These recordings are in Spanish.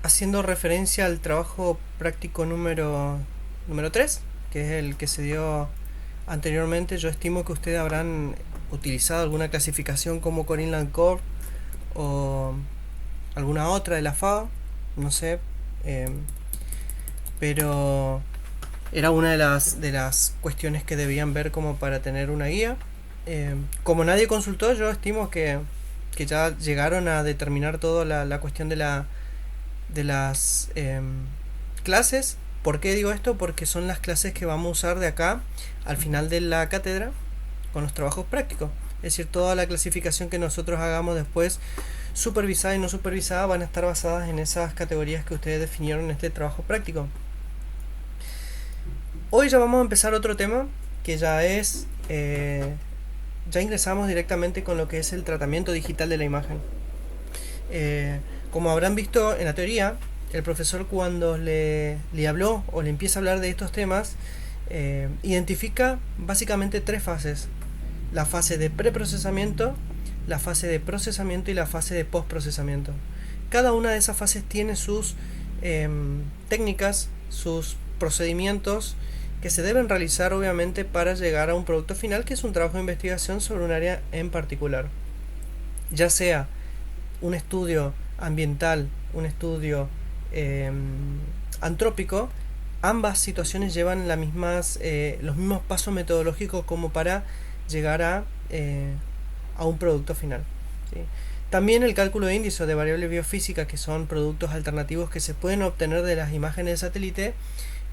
haciendo referencia al trabajo práctico número 3, que es el que se dio anteriormente. Yo estimo que ustedes habrán utilizado alguna clasificación como Corinne-Lancourt o alguna otra de la FAO, no sé, eh, pero era una de las cuestiones que debían ver como para tener una guía. Como nadie consultó, yo estimo que ya llegaron a determinar toda la cuestión de las clases. ¿Por qué digo esto? Porque son las clases que vamos a usar de acá al final de la cátedra con los trabajos prácticos. Es decir, toda la clasificación que nosotros hagamos después, supervisada y no supervisada, van a estar basadas en esas categorías que ustedes definieron en este trabajo práctico. Hoy ya vamos a empezar otro tema que ya ingresamos directamente con lo que es el tratamiento digital de la imagen. Como habrán visto en la teoría, el profesor cuando le habló o le empieza a hablar de estos temas, identifica básicamente tres fases. La fase de preprocesamiento, la fase de procesamiento y la fase de postprocesamiento. Cada una de esas fases tiene sus técnicas, sus procedimientos que se deben realizar obviamente para llegar a un producto final, que es un trabajo de investigación sobre un área en particular. Ya sea un estudio ambiental, un estudio eh, antrópico, ambas situaciones llevan los mismos pasos metodológicos como para llegar a un producto final, ¿sí? También el cálculo de índice de variables biofísicas, que son productos alternativos que se pueden obtener de las imágenes de satélite,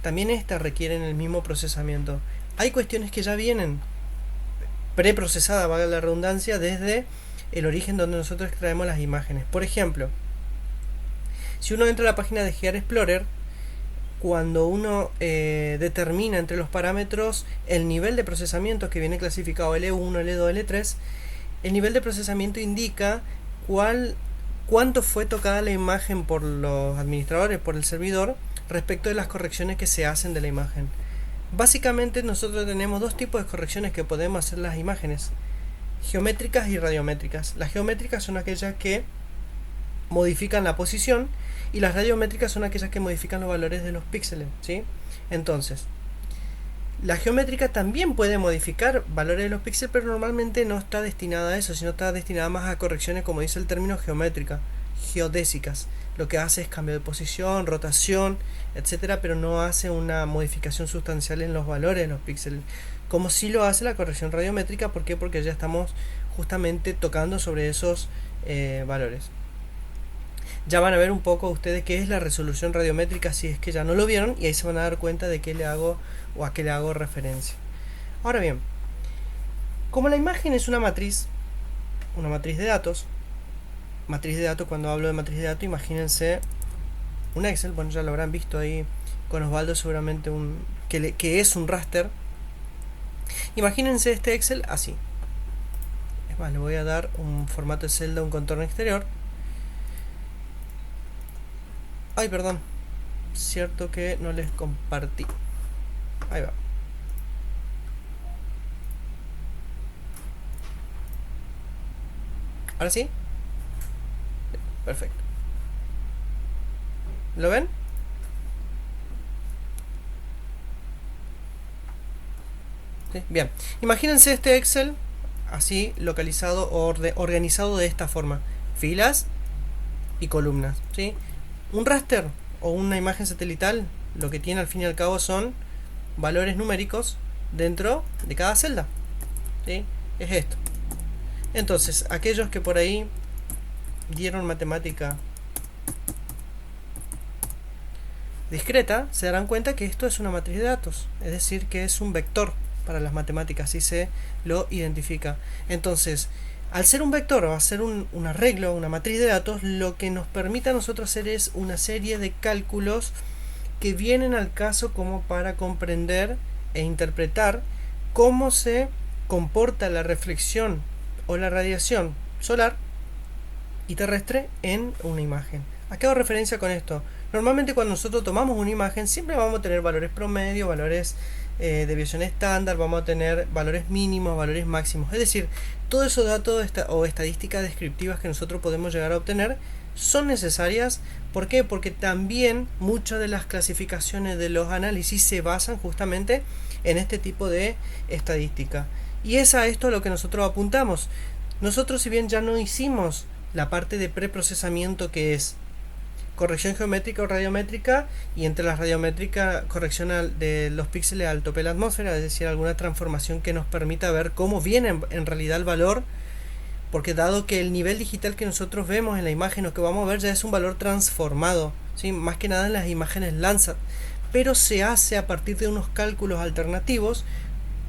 también estas requieren el mismo procesamiento. Hay cuestiones que ya vienen preprocesadas, valga la redundancia, desde el origen donde nosotros extraemos las imágenes. Por ejemplo, si uno entra a la página de Gear Explorer, cuando uno determina entre los parámetros el nivel de procesamiento que viene clasificado L1, L2, L3, el nivel de procesamiento indica cuánto fue tocada la imagen por los administradores, por el servidor, respecto de las correcciones que se hacen de la imagen. Básicamente nosotros tenemos dos tipos de correcciones que podemos hacer las imágenes: geométricas y radiométricas. Las geométricas son aquellas que modifican la posición y las radiométricas son aquellas que modifican los valores de los píxeles, ¿sí? Entonces, la geométrica también puede modificar valores de los píxeles, pero normalmente no está destinada a eso, sino está destinada más a correcciones, como dice el término, geométrica, geodésicas. Lo que hace es cambio de posición, rotación, etcétera, pero no hace una modificación sustancial en los valores de los píxeles, como sí lo hace la corrección radiométrica. ¿Por qué? Porque ya estamos justamente tocando sobre esos valores. Ya van a ver un poco ustedes qué es la resolución radiométrica, si es que ya no lo vieron, y ahí se van a dar cuenta de qué le hago o a qué le hago referencia. Ahora bien, como la imagen es una matriz de datos, cuando hablo de matriz de datos, imagínense un Excel. Bueno, ya lo habrán visto ahí con Osvaldo seguramente, que es un raster. Imagínense este Excel así. Es más, le voy a dar un formato de celda, un contorno exterior. Ay, perdón, cierto que no les compartí. Ahí va. ¿Ahora sí? Perfecto. ¿Lo ven? ¿Sí? Bien. Imagínense este Excel así localizado o organizado de esta forma: filas y columnas, ¿sí? Un raster o una imagen satelital lo que tiene al fin y al cabo son valores numéricos dentro de cada celda, ¿sí? Es esto. Entonces, aquellos que por ahí dieron matemática discreta se darán cuenta que esto es una matriz de datos, es decir, que es un vector para las matemáticas, y se lo identifica. Entonces, al ser un vector o a ser un arreglo, una matriz de datos, lo que nos permite a nosotros hacer es una serie de cálculos que vienen al caso como para comprender e interpretar cómo se comporta la reflexión o la radiación solar y terrestre en una imagen. ¿A qué hago referencia con esto? Normalmente cuando nosotros tomamos una imagen siempre vamos a tener valores promedio, valores de desviación estándar, vamos a tener valores mínimos, valores máximos. Es decir, todos esos datos o estadísticas descriptivas que nosotros podemos llegar a obtener son necesarias. ¿Por qué? Porque también muchas de las clasificaciones de los análisis se basan justamente en este tipo de estadística. Y es a esto a lo que nosotros apuntamos. Nosotros, si bien ya no hicimos la parte de preprocesamiento, que es corrección geométrica o radiométrica, y entre las radiométricas corrección de los píxeles al tope de la atmósfera, es decir, alguna transformación que nos permita ver cómo viene en realidad el valor, porque dado que el nivel digital que nosotros vemos en la imagen o que vamos a ver ya es un valor transformado, ¿sí? Más que nada en las imágenes Landsat, pero se hace a partir de unos cálculos alternativos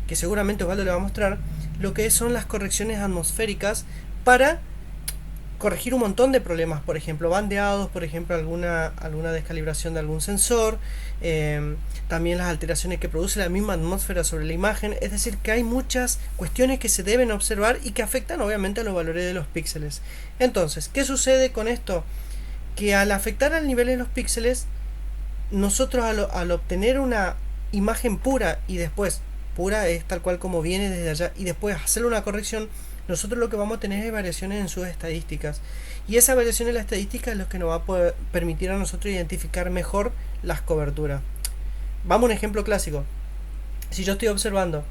que seguramente Osvaldo le va a mostrar, lo que son las correcciones atmosféricas para corregir un montón de problemas, por ejemplo bandeados, por ejemplo alguna descalibración de algún sensor, también las alteraciones que produce la misma atmósfera sobre la imagen. Es decir, que hay muchas cuestiones que se deben observar y que afectan obviamente a los valores de los píxeles. Entonces, ¿qué sucede con esto? Que al afectar al nivel de los píxeles, nosotros al obtener una imagen pura, y después pura es tal cual como viene desde allá, y después hacerle una corrección, nosotros lo que vamos a tener es variaciones en sus estadísticas, y esa variación en la estadística es lo que nos va a poder permitir a nosotros identificar mejor las coberturas. Vamos a un ejemplo clásico. Si yo estoy observando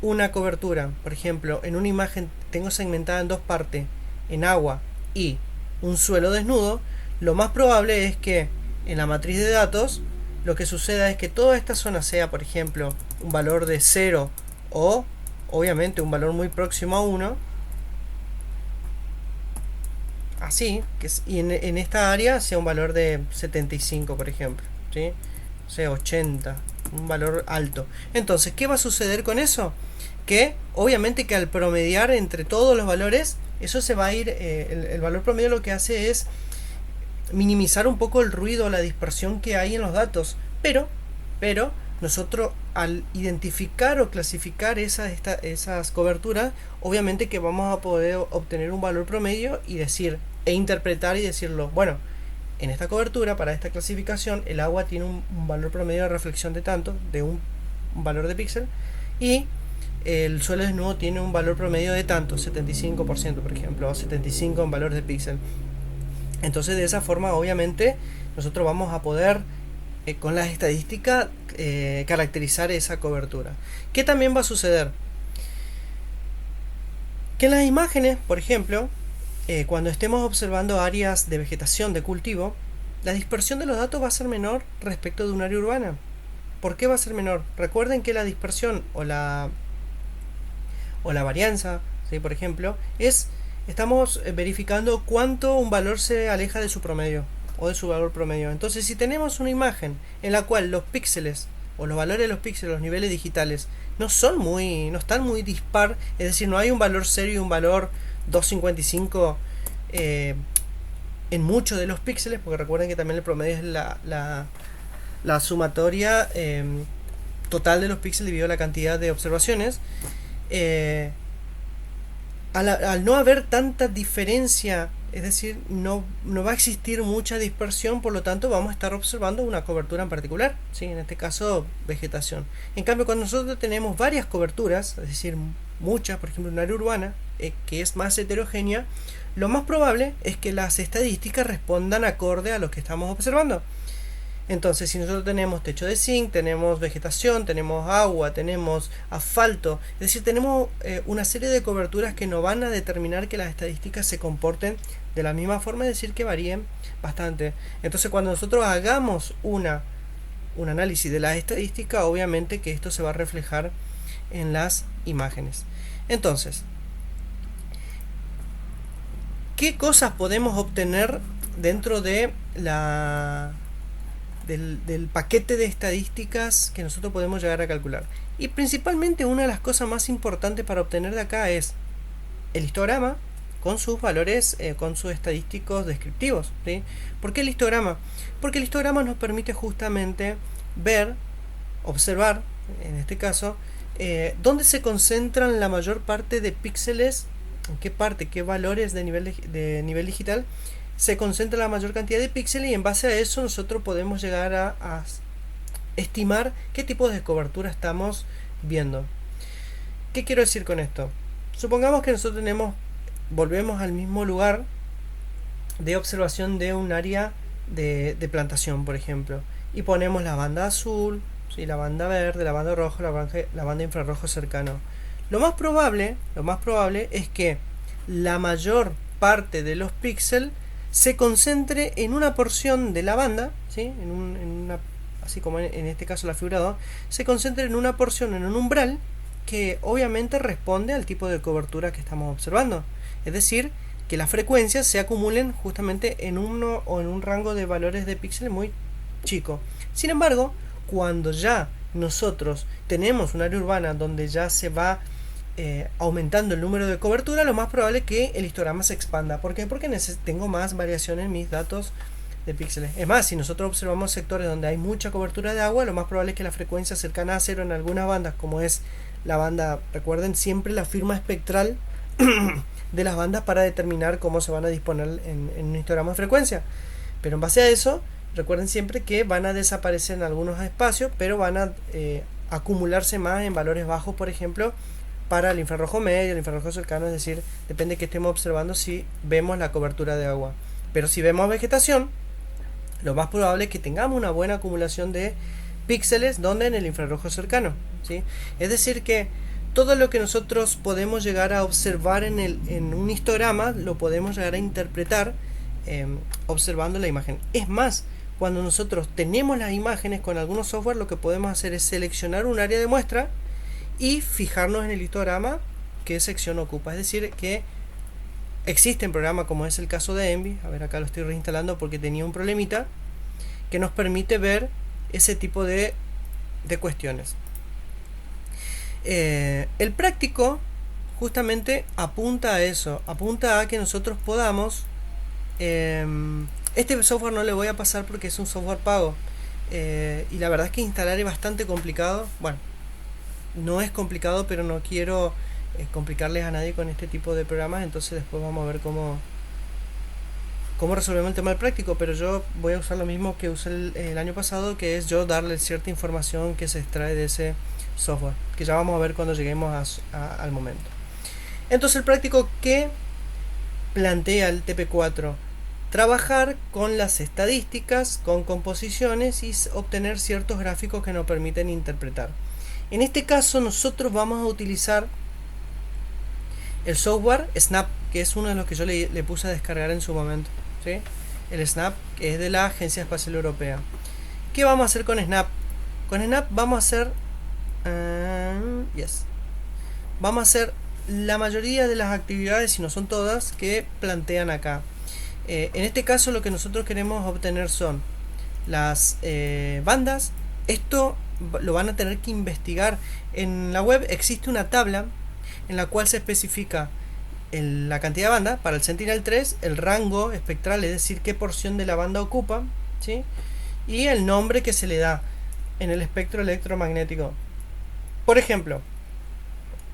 una cobertura, por ejemplo, en una imagen tengo segmentada en dos partes, en agua y un suelo desnudo, lo más probable es que en la matriz de datos lo que suceda es que toda esta zona sea, por ejemplo, un valor de 0 o obviamente un valor muy próximo a 1, así, y en esta área sea un valor de 75, por ejemplo, ¿sí? O sea, 80, un valor alto. Entonces, ¿qué va a suceder con eso? Que obviamente que al promediar entre todos los valores, eso se va a ir, el valor promedio lo que hace es minimizar un poco el ruido, la dispersión que hay en los datos, pero nosotros al identificar o clasificar esas coberturas, obviamente que vamos a poder obtener un valor promedio y decir, e interpretar y decirlo, bueno, en esta cobertura, para esta clasificación, el agua tiene un valor promedio de reflexión de tanto, de un valor de píxel, y el suelo desnudo tiene un valor promedio de tanto, 75%, por ejemplo, o 75 en valor de píxel. Entonces, de esa forma, obviamente, nosotros vamos a poder, con las estadísticas, caracterizar esa cobertura. ¿Qué también va a suceder? Que en las imágenes, por ejemplo, cuando estemos observando áreas de vegetación, de cultivo, la dispersión de los datos va a ser menor respecto de un área urbana. ¿Por qué va a ser menor? Recuerden que la dispersión o la varianza, ¿sí? Por ejemplo, estamos verificando cuánto un valor se aleja de su promedio o de su valor promedio. Entonces, si tenemos una imagen en la cual los píxeles o los valores de los píxeles, los niveles digitales, no están muy dispar, es decir, no hay un valor 0 y un valor 255 en muchos de los píxeles, porque recuerden que también el promedio es la sumatoria total de los píxeles dividido la cantidad de observaciones. Al no haber tanta diferencia, es decir, no va a existir mucha dispersión, por lo tanto vamos a estar observando una cobertura en particular, ¿sí? En este caso vegetación. En cambio, cuando nosotros tenemos varias coberturas, es decir, muchas, por ejemplo, en un área urbana, que es más heterogénea, lo más probable es que las estadísticas respondan acorde a lo que estamos observando. Entonces, si nosotros tenemos techo de zinc, tenemos vegetación, tenemos agua, tenemos asfalto, es decir, tenemos una serie de coberturas que nos van a determinar que las estadísticas se comporten de la misma forma, es decir, que varíen bastante. Entonces, cuando nosotros hagamos un análisis de las estadísticas, obviamente que esto se va a reflejar en las imágenes. Entonces, ¿qué cosas podemos obtener dentro de del paquete de estadísticas que nosotros podemos llegar a calcular? Y principalmente una de las cosas más importantes para obtener de acá es el histograma con sus valores, con sus estadísticos descriptivos, ¿sí? ¿Por qué el histograma? Porque el histograma nos permite justamente ver, observar, en este caso, dónde se concentran la mayor parte de píxeles, en qué valores de nivel digital se concentra la mayor cantidad de píxeles, y en base a eso nosotros podemos llegar a estimar qué tipo de cobertura estamos viendo. ¿Qué quiero decir con esto? Supongamos que nosotros volvemos al mismo lugar de observación de un área de plantación, por ejemplo, y ponemos la banda azul, ¿sí? La banda verde, la banda roja, la banda infrarrojo cercano. Lo más probable es que la mayor parte de los píxeles se concentre en una porción de la banda, ¿sí? Así como en este caso la figura 2, se concentre en una porción, en un umbral, que obviamente responde al tipo de cobertura que estamos observando. Es decir, que las frecuencias se acumulen justamente en uno o en un rango de valores de píxeles muy chico. Sin embargo, cuando ya nosotros tenemos un área urbana donde ya se va aumentando el número de cobertura, lo más probable es que el histograma se expanda. ¿Por qué? Porque tengo más variación en mis datos de píxeles. Es más, si nosotros observamos sectores donde hay mucha cobertura de agua, lo más probable es que la frecuencia cercana a cero en algunas bandas, como es la banda, recuerden siempre la firma espectral de las bandas para determinar cómo se van a disponer en un histograma de frecuencia. Pero en base a eso, recuerden siempre que van a desaparecer en algunos espacios, pero van a acumularse más en valores bajos, por ejemplo, para el infrarrojo medio, el infrarrojo cercano, es decir, depende de que estemos observando si vemos la cobertura de agua. Pero si vemos vegetación, lo más probable es que tengamos una buena acumulación de píxeles donde en el infrarrojo cercano, ¿sí? Es decir que todo lo que nosotros podemos llegar a observar en un histograma lo podemos llegar a interpretar observando la imagen. Es más, cuando nosotros tenemos las imágenes con algunos software, lo que podemos hacer es seleccionar un área de muestra y fijarnos en el histograma qué sección ocupa. Es decir que existen programas como es el caso de Envy, a ver, acá lo estoy reinstalando porque tenía un problemita, que nos permite ver ese tipo de cuestiones. El práctico justamente apunta a eso, apunta a que nosotros podamos este software no le voy a pasar porque es un software pago, y la verdad es que instalar es bastante complicado. Bueno, no es complicado, pero no quiero complicarles a nadie con este tipo de programas, entonces después vamos a ver cómo resolvemos el tema del práctico. Pero yo voy a usar lo mismo que usé el año pasado, que es yo darle cierta información que se extrae de ese software, que ya vamos a ver cuando lleguemos al momento. Entonces el práctico que plantea el TP4, trabajar con las estadísticas, con composiciones y obtener ciertos gráficos que nos permiten interpretar. En este caso nosotros vamos a utilizar el software Snap, que es uno de los que yo le puse a descargar en su momento, ¿sí? El Snap, que es de la Agencia Espacial Europea. ¿Qué vamos a hacer con Snap? Con Snap vamos a hacer vamos a hacer la mayoría de las actividades, si no son todas, que plantean acá. En este caso lo que nosotros queremos obtener son las bandas. Esto lo van a tener que investigar. En la web existe una tabla en la cual se especifica la cantidad de banda para el Sentinel-3, el rango espectral, es decir, qué porción de la banda ocupa, ¿sí? Y el nombre que se le da en el espectro electromagnético. Por ejemplo,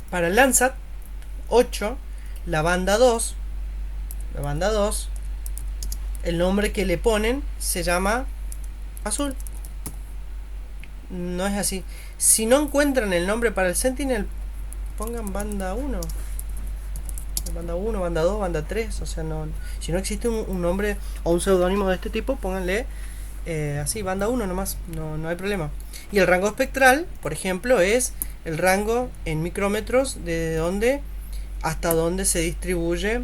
para el Landsat 8, la banda 2, el nombre que le ponen se llama azul. No es así. Si no encuentran el nombre para el Sentinel, pongan banda 1. Banda 1, banda 2, banda 3. O sea, no, si no existe un nombre o un seudónimo de este tipo, pónganle así, banda 1 nomás. No hay problema. Y el rango espectral, por ejemplo, es el rango en micrómetros de donde hasta donde se distribuye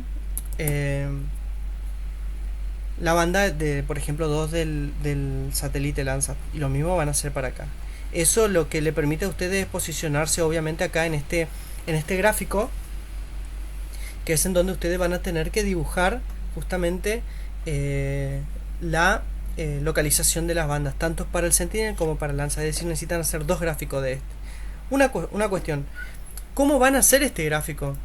la banda de, por ejemplo, 2 del satélite Landsat. Y lo mismo van a hacer para acá. Eso lo que le permite a ustedes posicionarse obviamente acá en este gráfico, que es en donde ustedes van a tener que dibujar justamente la localización de las bandas, tanto para el Sentinel como para el Landsat. Es decir, necesitan hacer dos gráficos de este. Una cuestión, ¿cómo van a hacer este gráfico?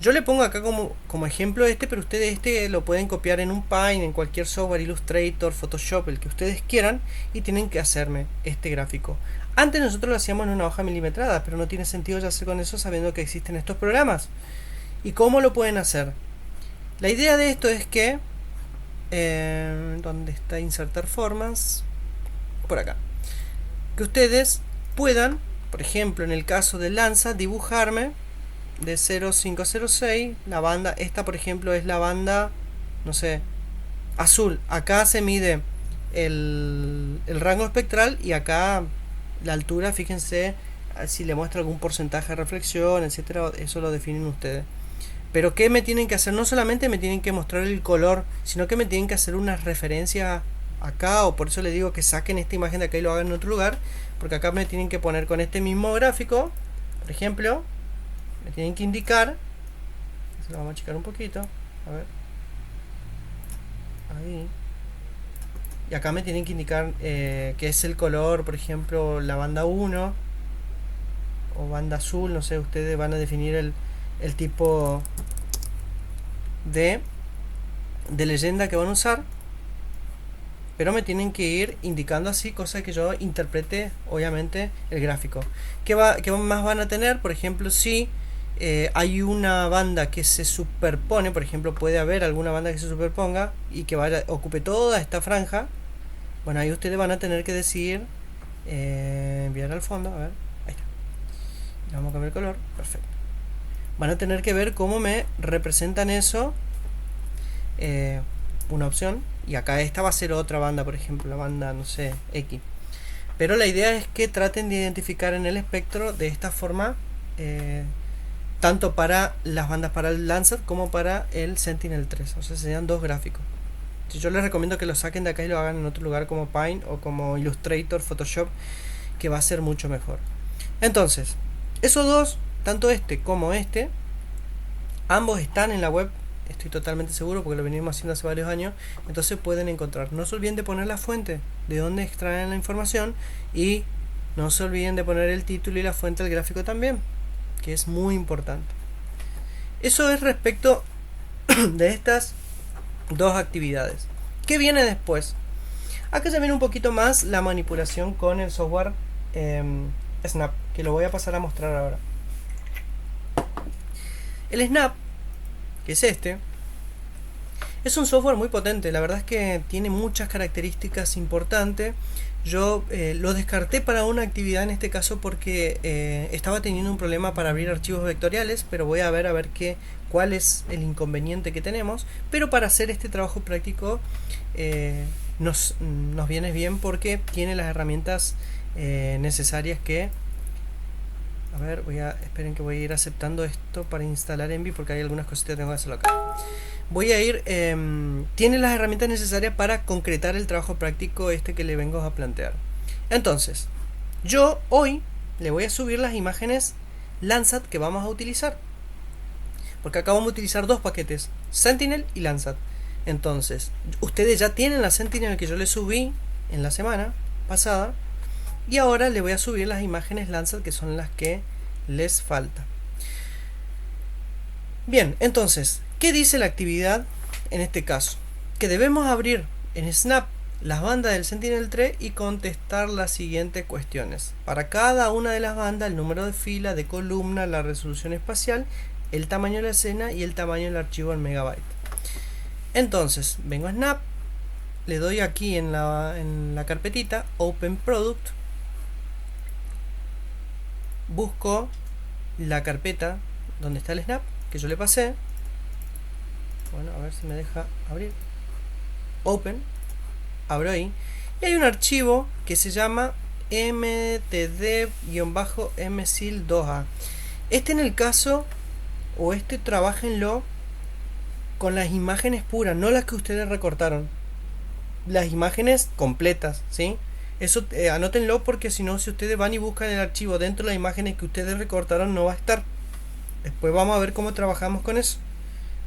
Yo le pongo acá como ejemplo pero ustedes lo pueden copiar en un Paint, en cualquier software, Illustrator, Photoshop, el que ustedes quieran, y tienen que hacerme este gráfico. Antes nosotros lo hacíamos en una hoja milimetrada, pero no tiene sentido ya hacer con eso sabiendo que existen estos programas. ¿Y cómo lo pueden hacer? La idea de esto es que ¿dónde está insertar formas? Por acá. Que ustedes puedan, por ejemplo, en el caso de Landsat, dibujarme de 0506 la banda. Esta, por ejemplo, es la banda, no sé, azul, acá se mide el rango espectral y acá la altura, fíjense si le muestra algún porcentaje de reflexión, etcétera, eso lo definen ustedes. Pero ¿qué me tienen que hacer? No solamente me tienen que mostrar el color, sino que me tienen que hacer unas referencias acá, o por eso les digo que saquen esta imagen de acá y lo hagan en otro lugar, porque acá me tienen que poner con este mismo gráfico, por ejemplo, me tienen que indicar, se lo vamos a achicar un poquito, a ver, ahí, y acá me tienen que indicar que es el color, por ejemplo, la banda 1 o banda azul, no sé, ustedes van a definir el tipo de, de leyenda que van a usar, pero me tienen que ir indicando así, cosa que yo interprete obviamente el gráfico. ¿Qué más van a tener? Por ejemplo, si hay una banda que se superpone, por ejemplo, puede haber alguna banda que se superponga y que ocupe toda esta franja. Bueno, ahí ustedes van a tener que decidir enviar al fondo, a ver, ahí está. Le vamos a cambiar el color, perfecto. Van a tener que ver cómo me representan eso, una opción, y acá esta va a ser otra banda, por ejemplo, la banda, no sé, X. Pero la idea es que traten de identificar en el espectro de esta forma, tanto para las bandas para el Landsat como para el Sentinel-3, o sea, serían dos gráficos. Yo les recomiendo que lo saquen de acá y lo hagan en otro lugar como Paint o como Illustrator, Photoshop, que va a ser mucho mejor. Entonces, esos dos, tanto este como este, ambos están en la web, estoy totalmente seguro porque lo venimos haciendo hace varios años, entonces pueden encontrar. No se olviden de poner la fuente de donde extraen la información y no se olviden de poner el título y la fuente del gráfico también, que es muy importante. Eso es respecto de estas dos actividades. ¿Qué viene después? Acá ya viene un poquito más la manipulación con el software Snap, que lo voy a pasar a mostrar ahora. El Snap, que es este, es un software muy potente, la verdad es que tiene muchas características importantes. Yo lo descarté para una actividad en este caso porque estaba teniendo un problema para abrir archivos vectoriales, pero voy a ver cuál es el inconveniente que tenemos. Pero para hacer este trabajo práctico nos viene bien porque tiene las herramientas necesarias que... A ver, esperen que voy a ir aceptando esto para instalar Envy porque hay algunas cositas que tengo que hacerlo acá. Voy a ir, tiene las herramientas necesarias para concretar el trabajo práctico este que le vengo a plantear. Entonces, yo hoy le voy a subir las imágenes Landsat que vamos a utilizar. Porque acá vamos a utilizar dos paquetes, Sentinel y Landsat. Entonces, ustedes ya tienen la Sentinel que yo les subí en la semana pasada. Y ahora le voy a subir las imágenes Landsat que son las que les falta. Bien, entonces, ¿qué dice la actividad en este caso? Que debemos abrir en Snap las bandas del Sentinel-3 y contestar las siguientes cuestiones. Para cada una de las bandas, el número de fila, de columna, la resolución espacial, el tamaño de la escena y el tamaño del archivo en megabyte. Entonces, vengo a Snap, le doy aquí en la carpetita Open Product, busco la carpeta donde está el Snap que yo le pasé. Bueno, a ver si me deja abrir. Open, abro ahí y hay un archivo que se llama mtd-msil2a. Este en el caso, o este trabajenlo con las imágenes puras, no las que ustedes recortaron, las imágenes completas, ¿sí? Eso anótenlo porque si no, si ustedes van y buscan el archivo dentro de las imágenes que ustedes recortaron, no va a estar. Después vamos a ver cómo trabajamos con eso.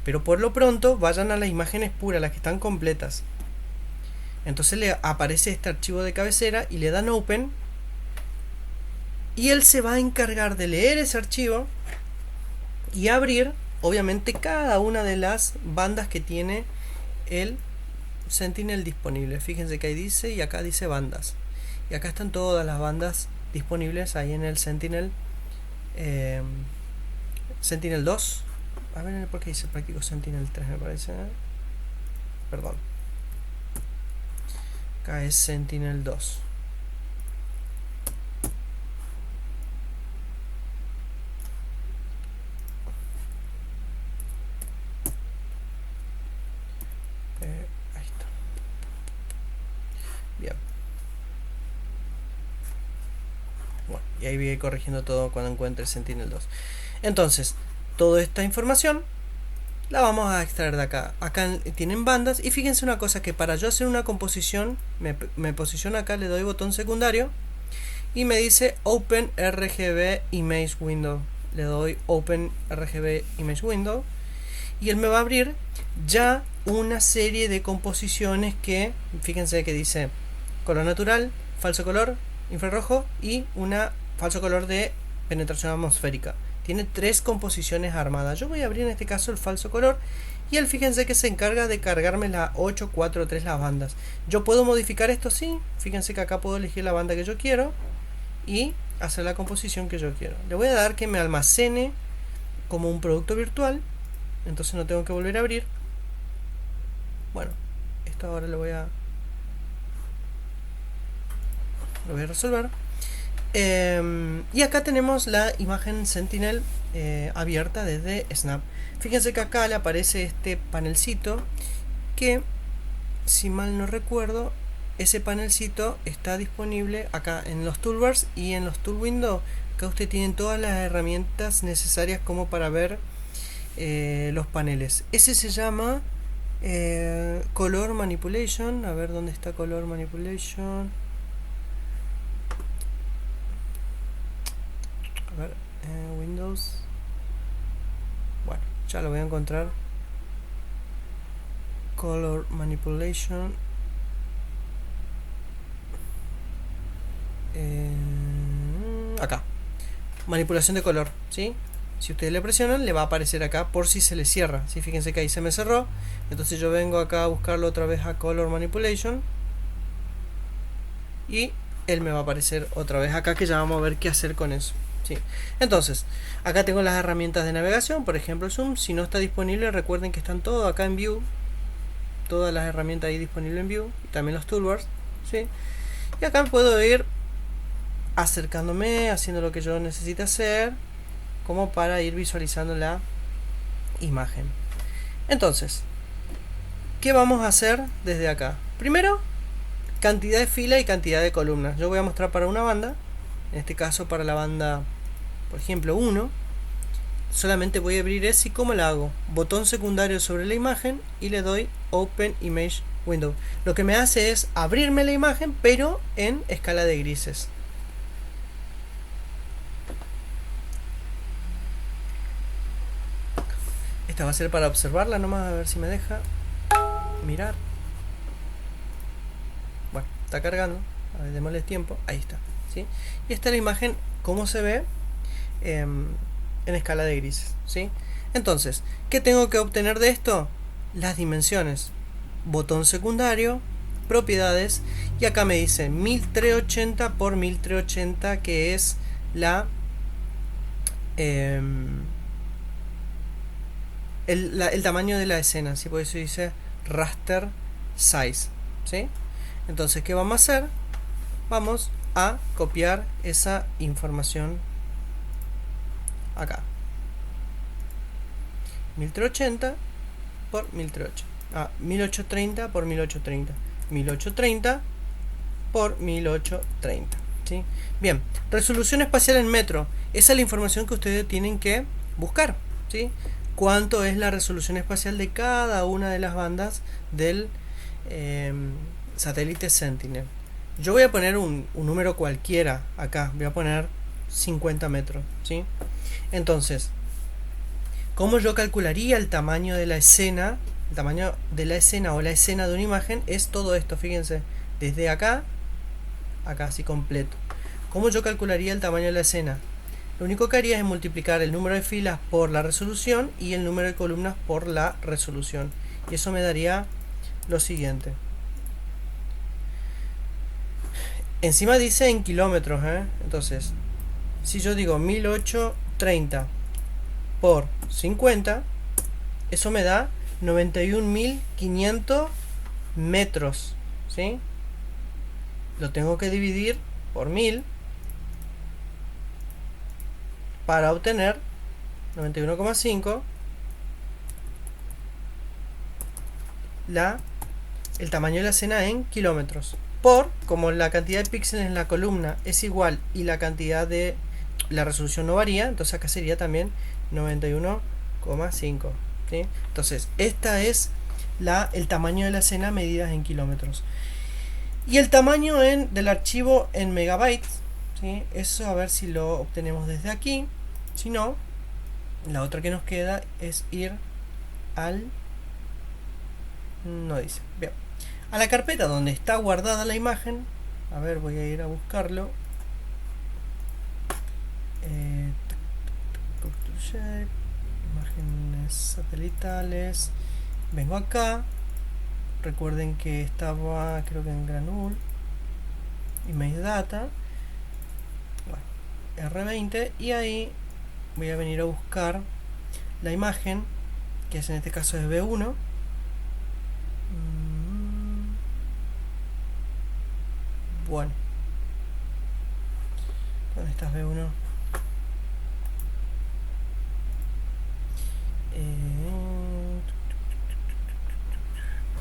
Pero por lo pronto vayan a las imágenes puras, las que están completas. Entonces le aparece este archivo de cabecera y le dan Open. Y él se va a encargar de leer ese archivo y abrir, obviamente, cada una de las bandas que tiene el Sentinel disponible. Fíjense que ahí dice y acá dice bandas. Y acá están todas las bandas disponibles ahí en el Sentinel. Sentinel 2. A ver por qué dice práctico Sentinel 3 me parece. Perdón. Acá es Sentinel 2. Ahí está. Bien. Bueno, y ahí voy a ir corrigiendo todo cuando encuentre el Sentinel-2. Entonces, toda esta información la vamos a extraer de acá. Acá tienen bandas y fíjense una cosa, que para yo hacer una composición me posiciono acá, le doy botón secundario y me dice Open RGB Image Window. Le doy Open RGB Image Window y él me va a abrir ya una serie de composiciones que, fíjense que dice color natural, falso color, infrarrojo y una falso color de penetración atmosférica. Tiene 3 composiciones armadas. Yo voy a abrir en este caso el falso color y él, fíjense que se encarga de cargarme la 843 las bandas. Yo puedo modificar esto, sí. Fíjense que acá puedo elegir la banda que yo quiero y hacer la composición que yo quiero. Le voy a dar que me almacene como un producto virtual, entonces no tengo que volver a abrir. Bueno, esto ahora lo voy a resolver. Y acá tenemos la imagen Sentinel abierta desde Snap. Fíjense que acá le aparece este panelcito que, si mal no recuerdo, ese panelcito está disponible acá en los toolbars y en los tool window. Acá usted tiene todas las herramientas necesarias como para ver los paneles. Ese se llama Color Manipulation. A ver dónde está Color Manipulation. A ver, Windows. Bueno, ya lo voy a encontrar. Color Manipulation. Acá. Manipulación de color, ¿sí? Si ustedes le presionan, le va a aparecer acá por si se le cierra. ¿Sí? Fíjense que ahí se me cerró. Entonces yo vengo acá a buscarlo otra vez a Color Manipulation. Y él me va a aparecer otra vez acá, que ya vamos a ver qué hacer con eso. ¿Sí? Entonces, acá tengo las herramientas de navegación, por ejemplo Zoom. Si no está disponible, recuerden que están todas acá en View. Todas las herramientas ahí disponibles en View. Y también los toolbars. ¿Sí? Y acá puedo ir acercándome, haciendo lo que yo necesite hacer, como para ir visualizando la imagen. Entonces, ¿qué vamos a hacer desde acá? Primero, cantidad de fila y cantidad de columnas. Yo voy a mostrar para una banda, en este caso para la banda, por ejemplo, 1. Solamente voy a abrir ese y ¿cómo la hago? Botón secundario sobre la imagen y le doy Open Image Window. Lo que me hace es abrirme la imagen, pero en escala de grises. Esta va a ser para observarla nomás, a ver si me deja mirar. Bueno, está cargando. A ver, démosle tiempo. Ahí está. ¿Sí? Y esta es la imagen, cómo se ve en escala de grises. ¿Sí? Entonces, ¿qué tengo que obtener de esto? Las dimensiones. Botón secundario, propiedades, y acá me dice 1380 por 1380, que es la el tamaño de la escena, ¿sí? Por eso dice raster size, ¿sí? Entonces, ¿qué vamos a hacer? Vamos a copiar esa información acá. 1380 por 1380. 1830 por 1830. 1830 por 1830. ¿Sí? Bien, resolución espacial en metro. Esa es la información que ustedes tienen que buscar. ¿Sí? Cuánto es la resolución espacial de cada una de las bandas del satélite Sentinel. Yo voy a poner un número cualquiera acá. Voy a poner 50 metros. ¿Sí? Entonces, ¿cómo yo calcularía el tamaño de la escena? El tamaño de la escena o la escena de una imagen es todo esto, fíjense, desde acá, acá así completo. ¿Cómo yo calcularía el tamaño de la escena? Lo único que haría es multiplicar el número de filas por la resolución y el número de columnas por la resolución. Y eso me daría lo siguiente. Encima dice en kilómetros, Entonces, si yo digo 1830 por 50, eso me da 91.500 metros, ¿sí? Lo tengo que dividir por 1000 para obtener 91,5 el tamaño de la escena en kilómetros. como la cantidad de píxeles en la columna es igual y la cantidad de la resolución no varía, entonces acá sería también 91,5, ¿sí? Entonces esta es el tamaño de la escena medidas en kilómetros. Y el tamaño del archivo en megabytes, ¿sí? Eso a ver si lo obtenemos desde aquí. Si no, la otra que nos queda es ir no dice, bien, a la carpeta donde está guardada la imagen. A ver, voy a ir a buscarlo. Imágenes satelitales. Vengo acá. Recuerden que estaba, creo que en Granule, Image Data, bueno, R20, y ahí voy a venir a buscar la imagen, que es en este caso es B1. Bueno, ¿dónde estás, B1?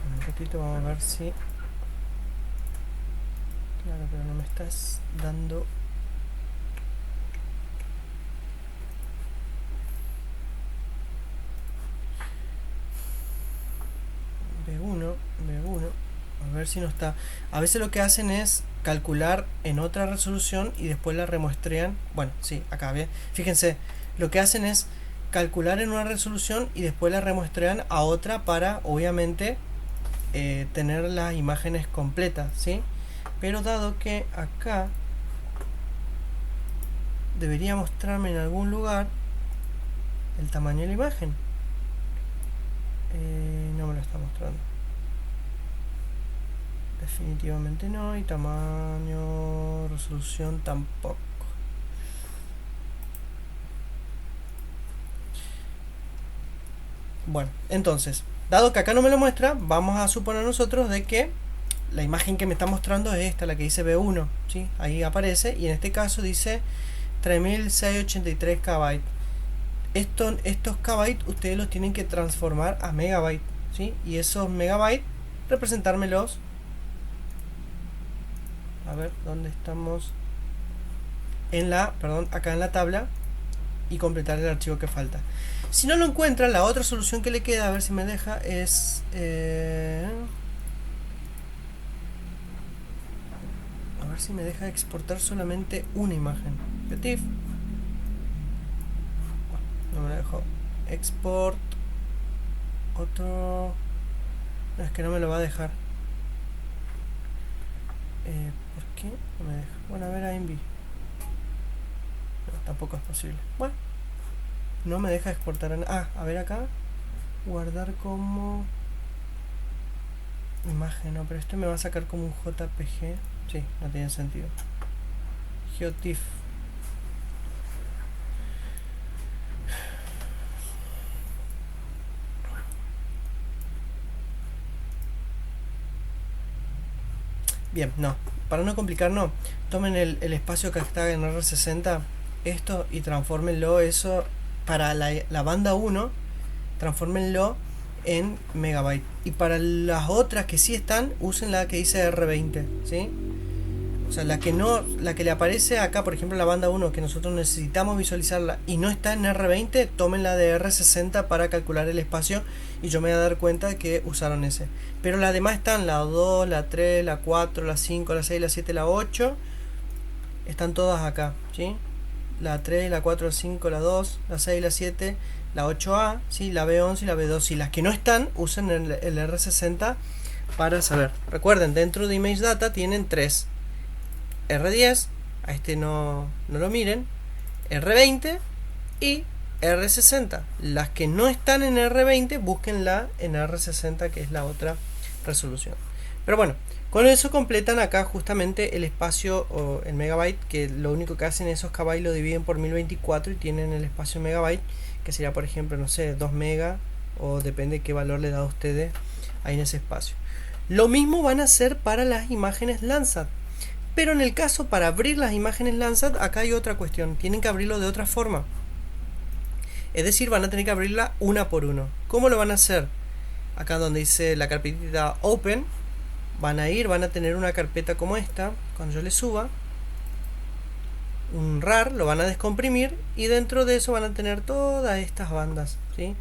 Un ratito, vamos a ver si... Claro, pero no me estás dando... B1, a ver si no está. A veces lo que hacen es calcular en otra resolución y después la remuestrean. Bueno, sí, acá, ¿ve? Fíjense, lo que hacen es calcular en una resolución y después la remuestrean a otra para, obviamente, tener las imágenes completas, ¿sí? Pero dado que acá debería mostrarme en algún lugar el tamaño de la imagen, no me lo está mostrando. Definitivamente no, y tamaño, resolución tampoco. Bueno, entonces, dado que acá no me lo muestra, vamos a suponer nosotros de que la imagen que me está mostrando es esta, la que dice B1, ¿sí? Ahí aparece, y en este caso dice 3683 KB. Estos KB ustedes los tienen que transformar a megabyte, ¿sí? Y esos megabytes representármelos. A ver, ¿dónde estamos? Acá en la tabla, y completar el archivo que falta. Si no lo encuentra, la otra solución que le queda, a ver si me deja, es... a ver si me deja exportar solamente una imagen. PETIF. No me la dejó. Export. Otro... No, es que no me lo va a dejar. ¿Por qué no me deja? Bueno, a ver, AMB. No, tampoco es posible. Bueno, no me deja exportar a ver acá. Guardar como imagen, no, pero esto me va a sacar como un JPG. Sí, no tiene sentido. Geotiff. Bien, no, para no complicarnos, tomen el espacio que está en R60, esto, y transfórmenlo eso para la banda 1, transfórmenlo en megabyte. Y para las otras que sí están, usen la que dice R20, ¿sí? O sea, la que le aparece acá, por ejemplo, la banda 1, que nosotros necesitamos visualizarla y no está en R20, tomen la de R60 para calcular el espacio y yo me voy a dar cuenta de que usaron ese. Pero las demás están, la 2, la 3, la 4, la 5, la 6, la 7, la 8, están todas acá, ¿sí? La 3, la 4, la 5, la 2, la 6, la 7, la 8A, ¿sí? La B11 y la B2. Y las que no están, usen el R60 para saber. Recuerden, dentro de Image Data tienen 3. R10, a este no lo miren, R20 y R60. Las que no están en R20, búsquenla en R60, que es la otra resolución. Pero bueno, con eso completan acá justamente el espacio o el megabyte, que lo único que hacen esos KB lo dividen por 1024 y tienen el espacio megabyte, que sería, por ejemplo, no sé, 2 mega, o depende qué valor le da a ustedes ahí en ese espacio. Lo mismo van a hacer para las imágenes Landsat. Pero en el caso para abrir las imágenes Landsat, acá hay otra cuestión. Tienen que abrirlo de otra forma. Es decir, van a tener que abrirla una por uno. ¿Cómo lo van a hacer? Acá donde dice la carpetita Open, van a tener una carpeta como esta. Cuando yo le suba un RAR, lo van a descomprimir y dentro de eso van a tener todas estas bandas, ¿sí?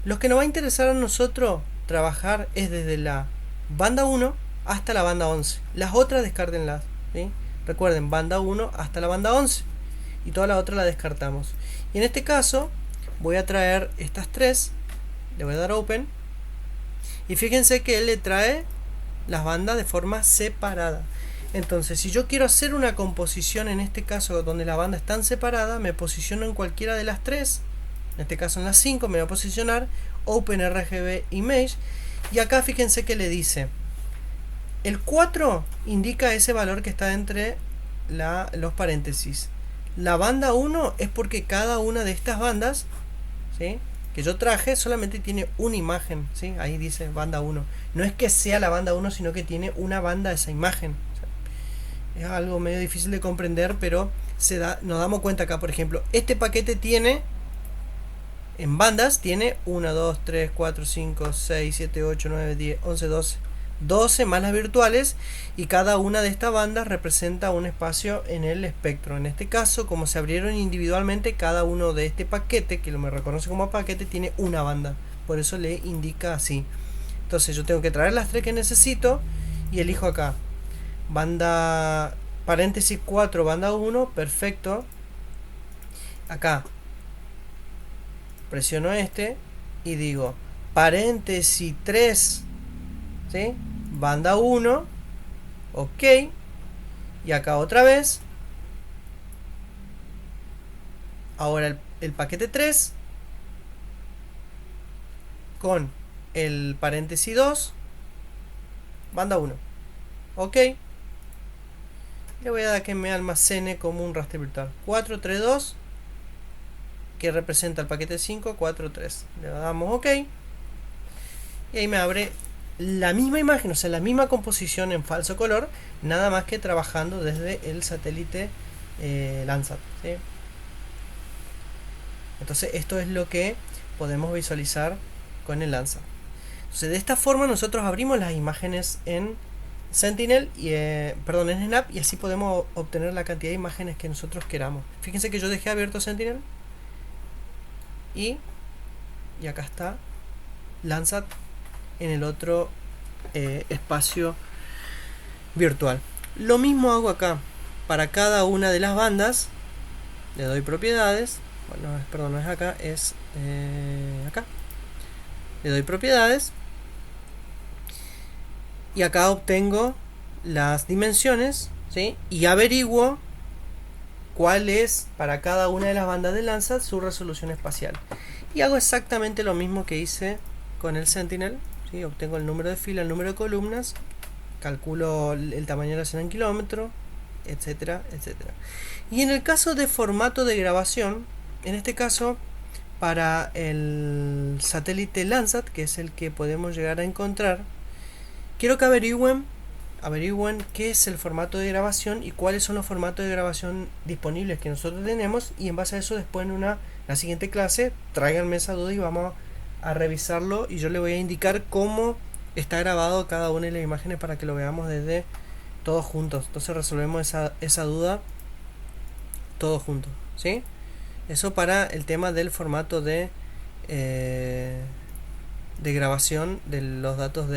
Los que nos va a interesar a nosotros trabajar es desde la banda 1 hasta la banda 11. Las otras descártenlas, ¿sí? Recuerden, banda 1 hasta la banda 11 y toda la otra la descartamos. Y en este caso voy a traer estas tres, le voy a dar open y fíjense que él le trae las bandas de forma separada. Entonces, si yo quiero hacer una composición en este caso donde las bandas están separadas, me posiciono en cualquiera de las tres. En este caso en las 5 me voy a posicionar OpenRGB Image. Y acá fíjense que le dice, el 4 indica ese valor que está entre los paréntesis. La banda 1 es porque cada una de estas bandas, ¿sí?, que yo traje solamente tiene una imagen, ¿sí? Ahí dice banda 1. No es que sea la banda 1, sino que tiene una banda de esa imagen. Es algo medio difícil de comprender, pero nos damos cuenta acá, por ejemplo, este paquete tiene, en bandas, tiene 1, 2, 3, 4, 5, 6, 7, 8, 9, 10, 11, 12 más las virtuales, y cada una de estas bandas representa un espacio en el espectro. En este caso, como se abrieron individualmente, cada uno de este paquete, que lo me reconoce como paquete, tiene una banda. Por eso le indica así. Entonces yo tengo que traer las tres que necesito y elijo acá banda paréntesis 4 banda 1, perfecto. Acá presiono este y digo paréntesis 3, ¿sí?, banda 1, ok, y acá otra vez, ahora el paquete 3 con el paréntesis 2, banda 1, ok. Le voy a dar que me almacene como un raster virtual 432, que representa el paquete 5, 43. Le damos ok y ahí me abre la misma imagen, o sea, la misma composición en falso color, nada más que trabajando desde el satélite Landsat, ¿sí? Entonces esto es lo que podemos visualizar con el Landsat. Entonces de esta forma nosotros abrimos las imágenes en Sentinel y en Snap, y así podemos obtener la cantidad de imágenes que nosotros queramos. Fíjense que yo dejé abierto Sentinel y acá está Landsat en el otro espacio virtual. Lo mismo hago acá para cada una de las bandas. Le doy propiedades. Bueno, perdón, no es acá, es acá. Le doy propiedades y acá obtengo las dimensiones, ¿sí?, y averiguo cuál es para cada una de las bandas de Landsat su resolución espacial. Y hago exactamente lo mismo que hice con el Sentinel, ¿sí? Obtengo el número de fila, el número de columnas, calculo el tamaño de la escena en kilómetros, etcétera, etcétera. Y en el caso de formato de grabación, en este caso para el satélite Landsat, que es el que podemos llegar a encontrar, quiero que averigüen qué es el formato de grabación y cuáles son los formatos de grabación disponibles que nosotros tenemos, y en base a eso después en la siguiente clase tráiganme esa duda y vamos a revisarlo, y yo le voy a indicar cómo está grabado cada una de las imágenes para que lo veamos desde todos juntos. Entonces resolvemos esa duda todos juntos, ¿sí? Eso para el tema del formato de grabación de los datos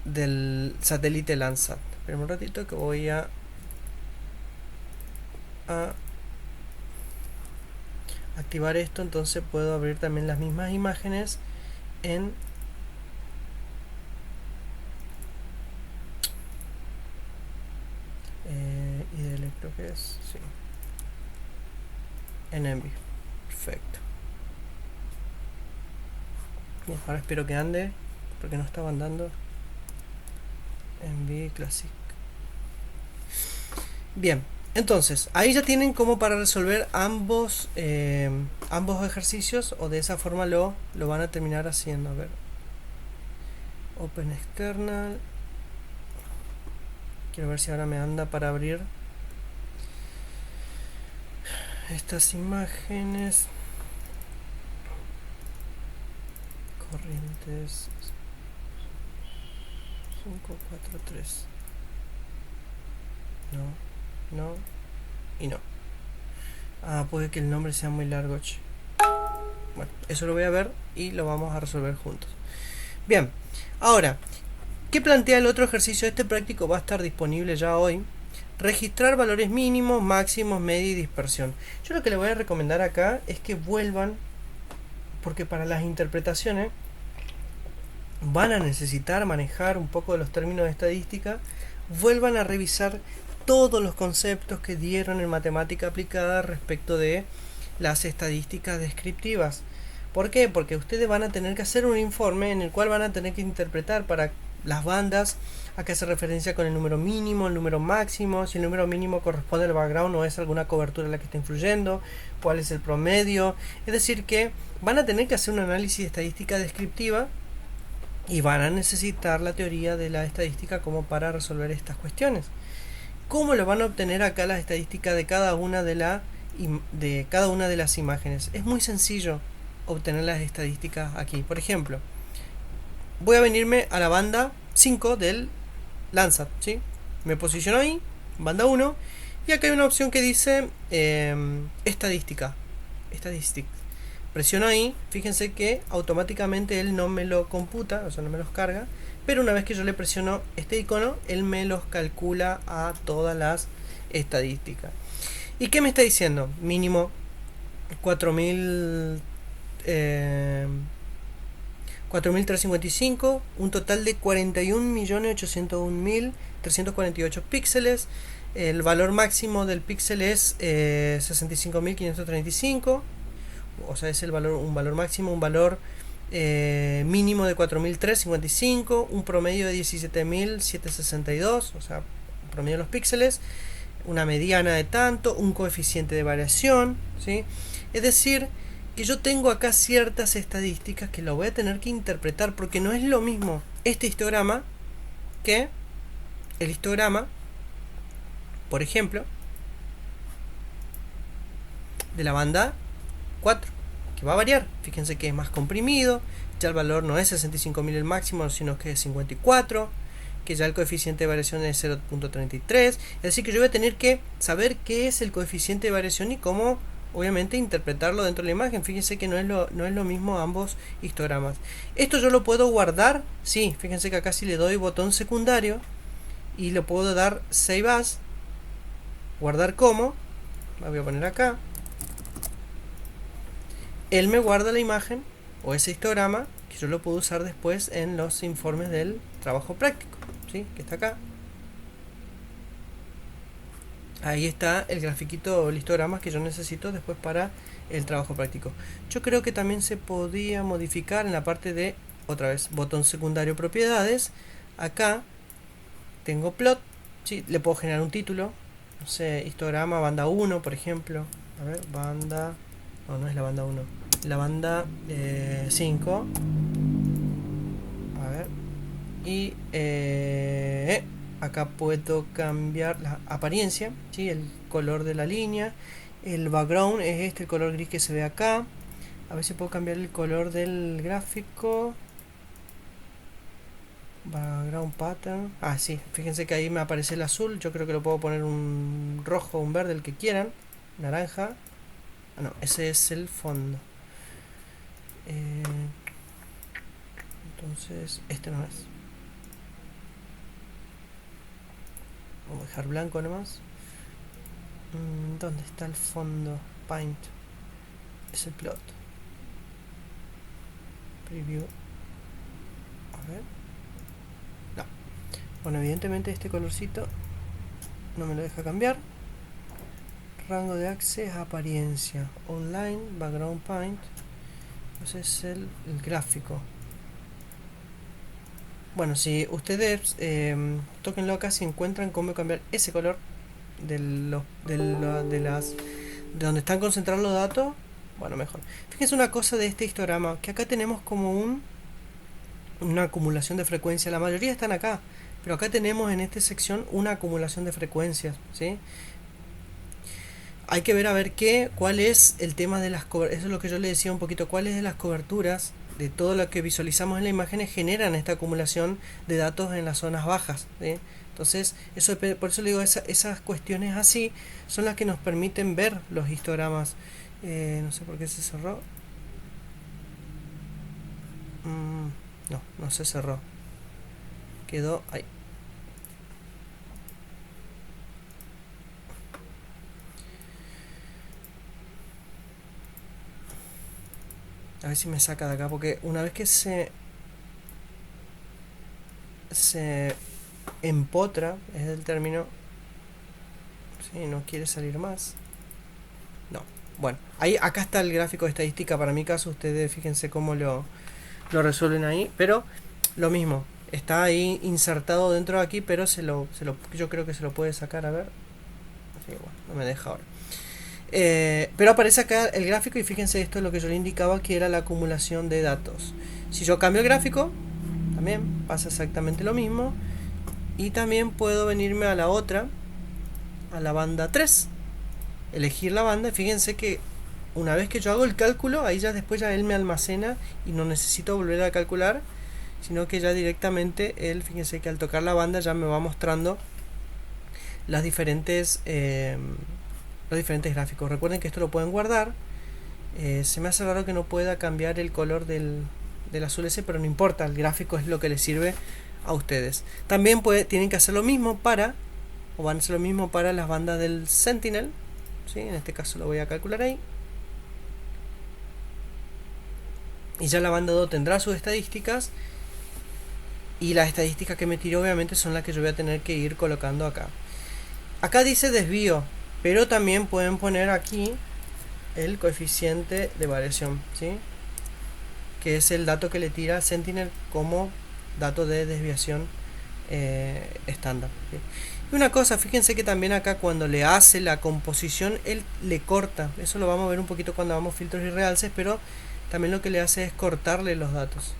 del satélite Landsat. Esperen un ratito que voy a activar esto, entonces puedo abrir también las mismas imágenes en IDL, creo que es, sí, en Envy. Perfecto. Bien, ahora espero que ande, porque no estaba andando. Envy Classic. Bien, entonces ahí ya tienen como para resolver ambos ejercicios, o de esa forma lo van a terminar haciendo. A ver, Open External. Quiero ver si ahora me anda para abrir estas imágenes. Corrientes. 5, 4, 3. No y no. Puede que el nombre sea muy largo, che. Bueno, eso lo voy a ver y lo vamos a resolver juntos. Bien, ahora, ¿qué plantea el otro ejercicio? Este práctico va a estar disponible ya hoy. Registrar valores mínimos, máximos, media y dispersión. Yo lo que le voy a recomendar acá es que vuelvan, porque para las interpretaciones van a necesitar manejar un poco de los términos de estadística, vuelvan a revisar todos los conceptos que dieron en matemática aplicada respecto de las estadísticas descriptivas. ¿Por qué? Porque ustedes van a tener que hacer un informe en el cual van a tener que interpretar para las bandas a qué hace referencia con el número mínimo, el número máximo, si el número mínimo corresponde al background o es alguna cobertura la que está influyendo, cuál es el promedio. Es decir, que van a tener que hacer un análisis de estadística descriptiva y van a necesitar la teoría de la estadística como para resolver estas cuestiones. ¿Cómo lo van a obtener acá las estadísticas de cada una de las imágenes? Es muy sencillo obtener las estadísticas aquí. Por ejemplo, voy a venirme a la banda 5 del Landsat, ¿sí? Me posiciono ahí, banda 1, y acá hay una opción que dice estadística. Statistics. Presiono ahí, fíjense que automáticamente él no me lo computa, o sea, no me los carga, pero una vez que yo le presiono este icono, él me los calcula a todas las estadísticas. ¿Y qué me está diciendo? Mínimo 4000 4.355, un total de 41.801.348 píxeles. El valor máximo del píxel es 65.535, o sea, es un valor máximo, un valor mínimo de 4.355, un promedio de 17.762, o sea, un promedio de los píxeles, una mediana de tanto, un coeficiente de variación, ¿sí? Es decir, que yo tengo acá ciertas estadísticas que lo voy a tener que interpretar, porque no es lo mismo este histograma que el histograma, por ejemplo, de la banda 4, que va a variar. Fíjense que es más comprimido, ya el valor no es 65.000 el máximo, sino que es 54, que ya el coeficiente de variación es 0.33, es decir, que yo voy a tener que saber qué es el coeficiente de variación y cómo, obviamente, interpretarlo dentro de la imagen. Fíjense que no es lo mismo ambos histogramas. Esto yo lo puedo guardar, sí, fíjense que acá si le doy botón secundario y le puedo dar Save As, guardar como, la voy a poner acá, él me guarda la imagen o ese histograma que yo lo puedo usar después en los informes del trabajo práctico, ¿sí? Que está acá. Ahí está el grafiquito o el histograma que yo necesito después para el trabajo práctico. Yo creo que también se podía modificar en la parte de, otra vez, botón secundario propiedades. Acá tengo plot, ¿sí? Le puedo generar un título, no sé, histograma banda 1, por ejemplo. A ver, banda... No es la banda 1, la banda 5. A ver. Y acá puedo cambiar la apariencia, ¿sí? El color de la línea. El background es este, el color gris que se ve acá. A ver si puedo cambiar el color del gráfico. Background pattern. Sí, fíjense que ahí me aparece el azul. Yo creo que lo puedo poner un rojo, un verde, el que quieran. Naranja. No, ese es el fondo. Entonces, este no es. Vamos a dejar blanco nomás. ¿Dónde está el fondo? Paint. Es el plot. Preview. A ver. No. Bueno, evidentemente este colorcito no me lo deja cambiar. Rango de acceso, apariencia, online, background paint. Entonces es el gráfico. Bueno, si ustedes tóquenlo acá, si encuentran cómo cambiar ese color de donde están concentrados los datos, bueno, mejor. Fíjense una cosa de este histograma, que acá tenemos como una acumulación de frecuencias. La mayoría están acá, pero acá tenemos en esta sección una acumulación de frecuencias, ¿sí? Hay que ver cuál es el tema de las coberturas. Eso es lo que yo le decía un poquito, cuáles de las coberturas de todo lo que visualizamos en la imagen generan esta acumulación de datos en las zonas bajas, ¿sí? Entonces, por eso le digo, esas cuestiones así son las que nos permiten ver los histogramas. No sé por qué se cerró. No, no se cerró. Quedó ahí. A ver si me saca de acá, porque una vez que se empotra, es el término, sí, no quiere salir más. No. Bueno, acá está el gráfico de estadística para mi caso. Ustedes fíjense cómo lo resuelven ahí. Pero lo mismo, está ahí insertado dentro de aquí, pero yo creo que se lo puede sacar, a ver. Sí, bueno, no me deja ahora. Pero aparece acá el gráfico y fíjense, esto es lo que yo le indicaba, que era la acumulación de datos. Si yo cambio el gráfico, también pasa exactamente lo mismo. Y también puedo venirme a la otra, a la banda 3, elegir la banda. Fíjense que una vez que yo hago el cálculo, ahí ya después ya él me almacena y no necesito volver a calcular, sino que ya directamente él, fíjense que al tocar la banda ya me va mostrando los diferentes gráficos. Recuerden que esto lo pueden guardar. Se me hace raro que no pueda cambiar el color del azul ese, pero no importa, el gráfico es lo que les sirve a ustedes. También tienen que hacer lo mismo van a hacer lo mismo para las bandas del Sentinel, ¿sí? En este caso lo voy a calcular ahí. Y ya la banda 2 tendrá sus estadísticas. Y las estadísticas que me tiró obviamente son las que yo voy a tener que ir colocando acá. Acá dice desvío, pero también pueden poner aquí el coeficiente de variación, ¿sí? Que es el dato que le tira Sentinel como dato de desviación estándar, ¿sí? Y una cosa, fíjense que también acá cuando le hace la composición, él le corta. Eso lo vamos a ver un poquito cuando hagamos filtros y realces, pero también lo que le hace es cortarle los datos.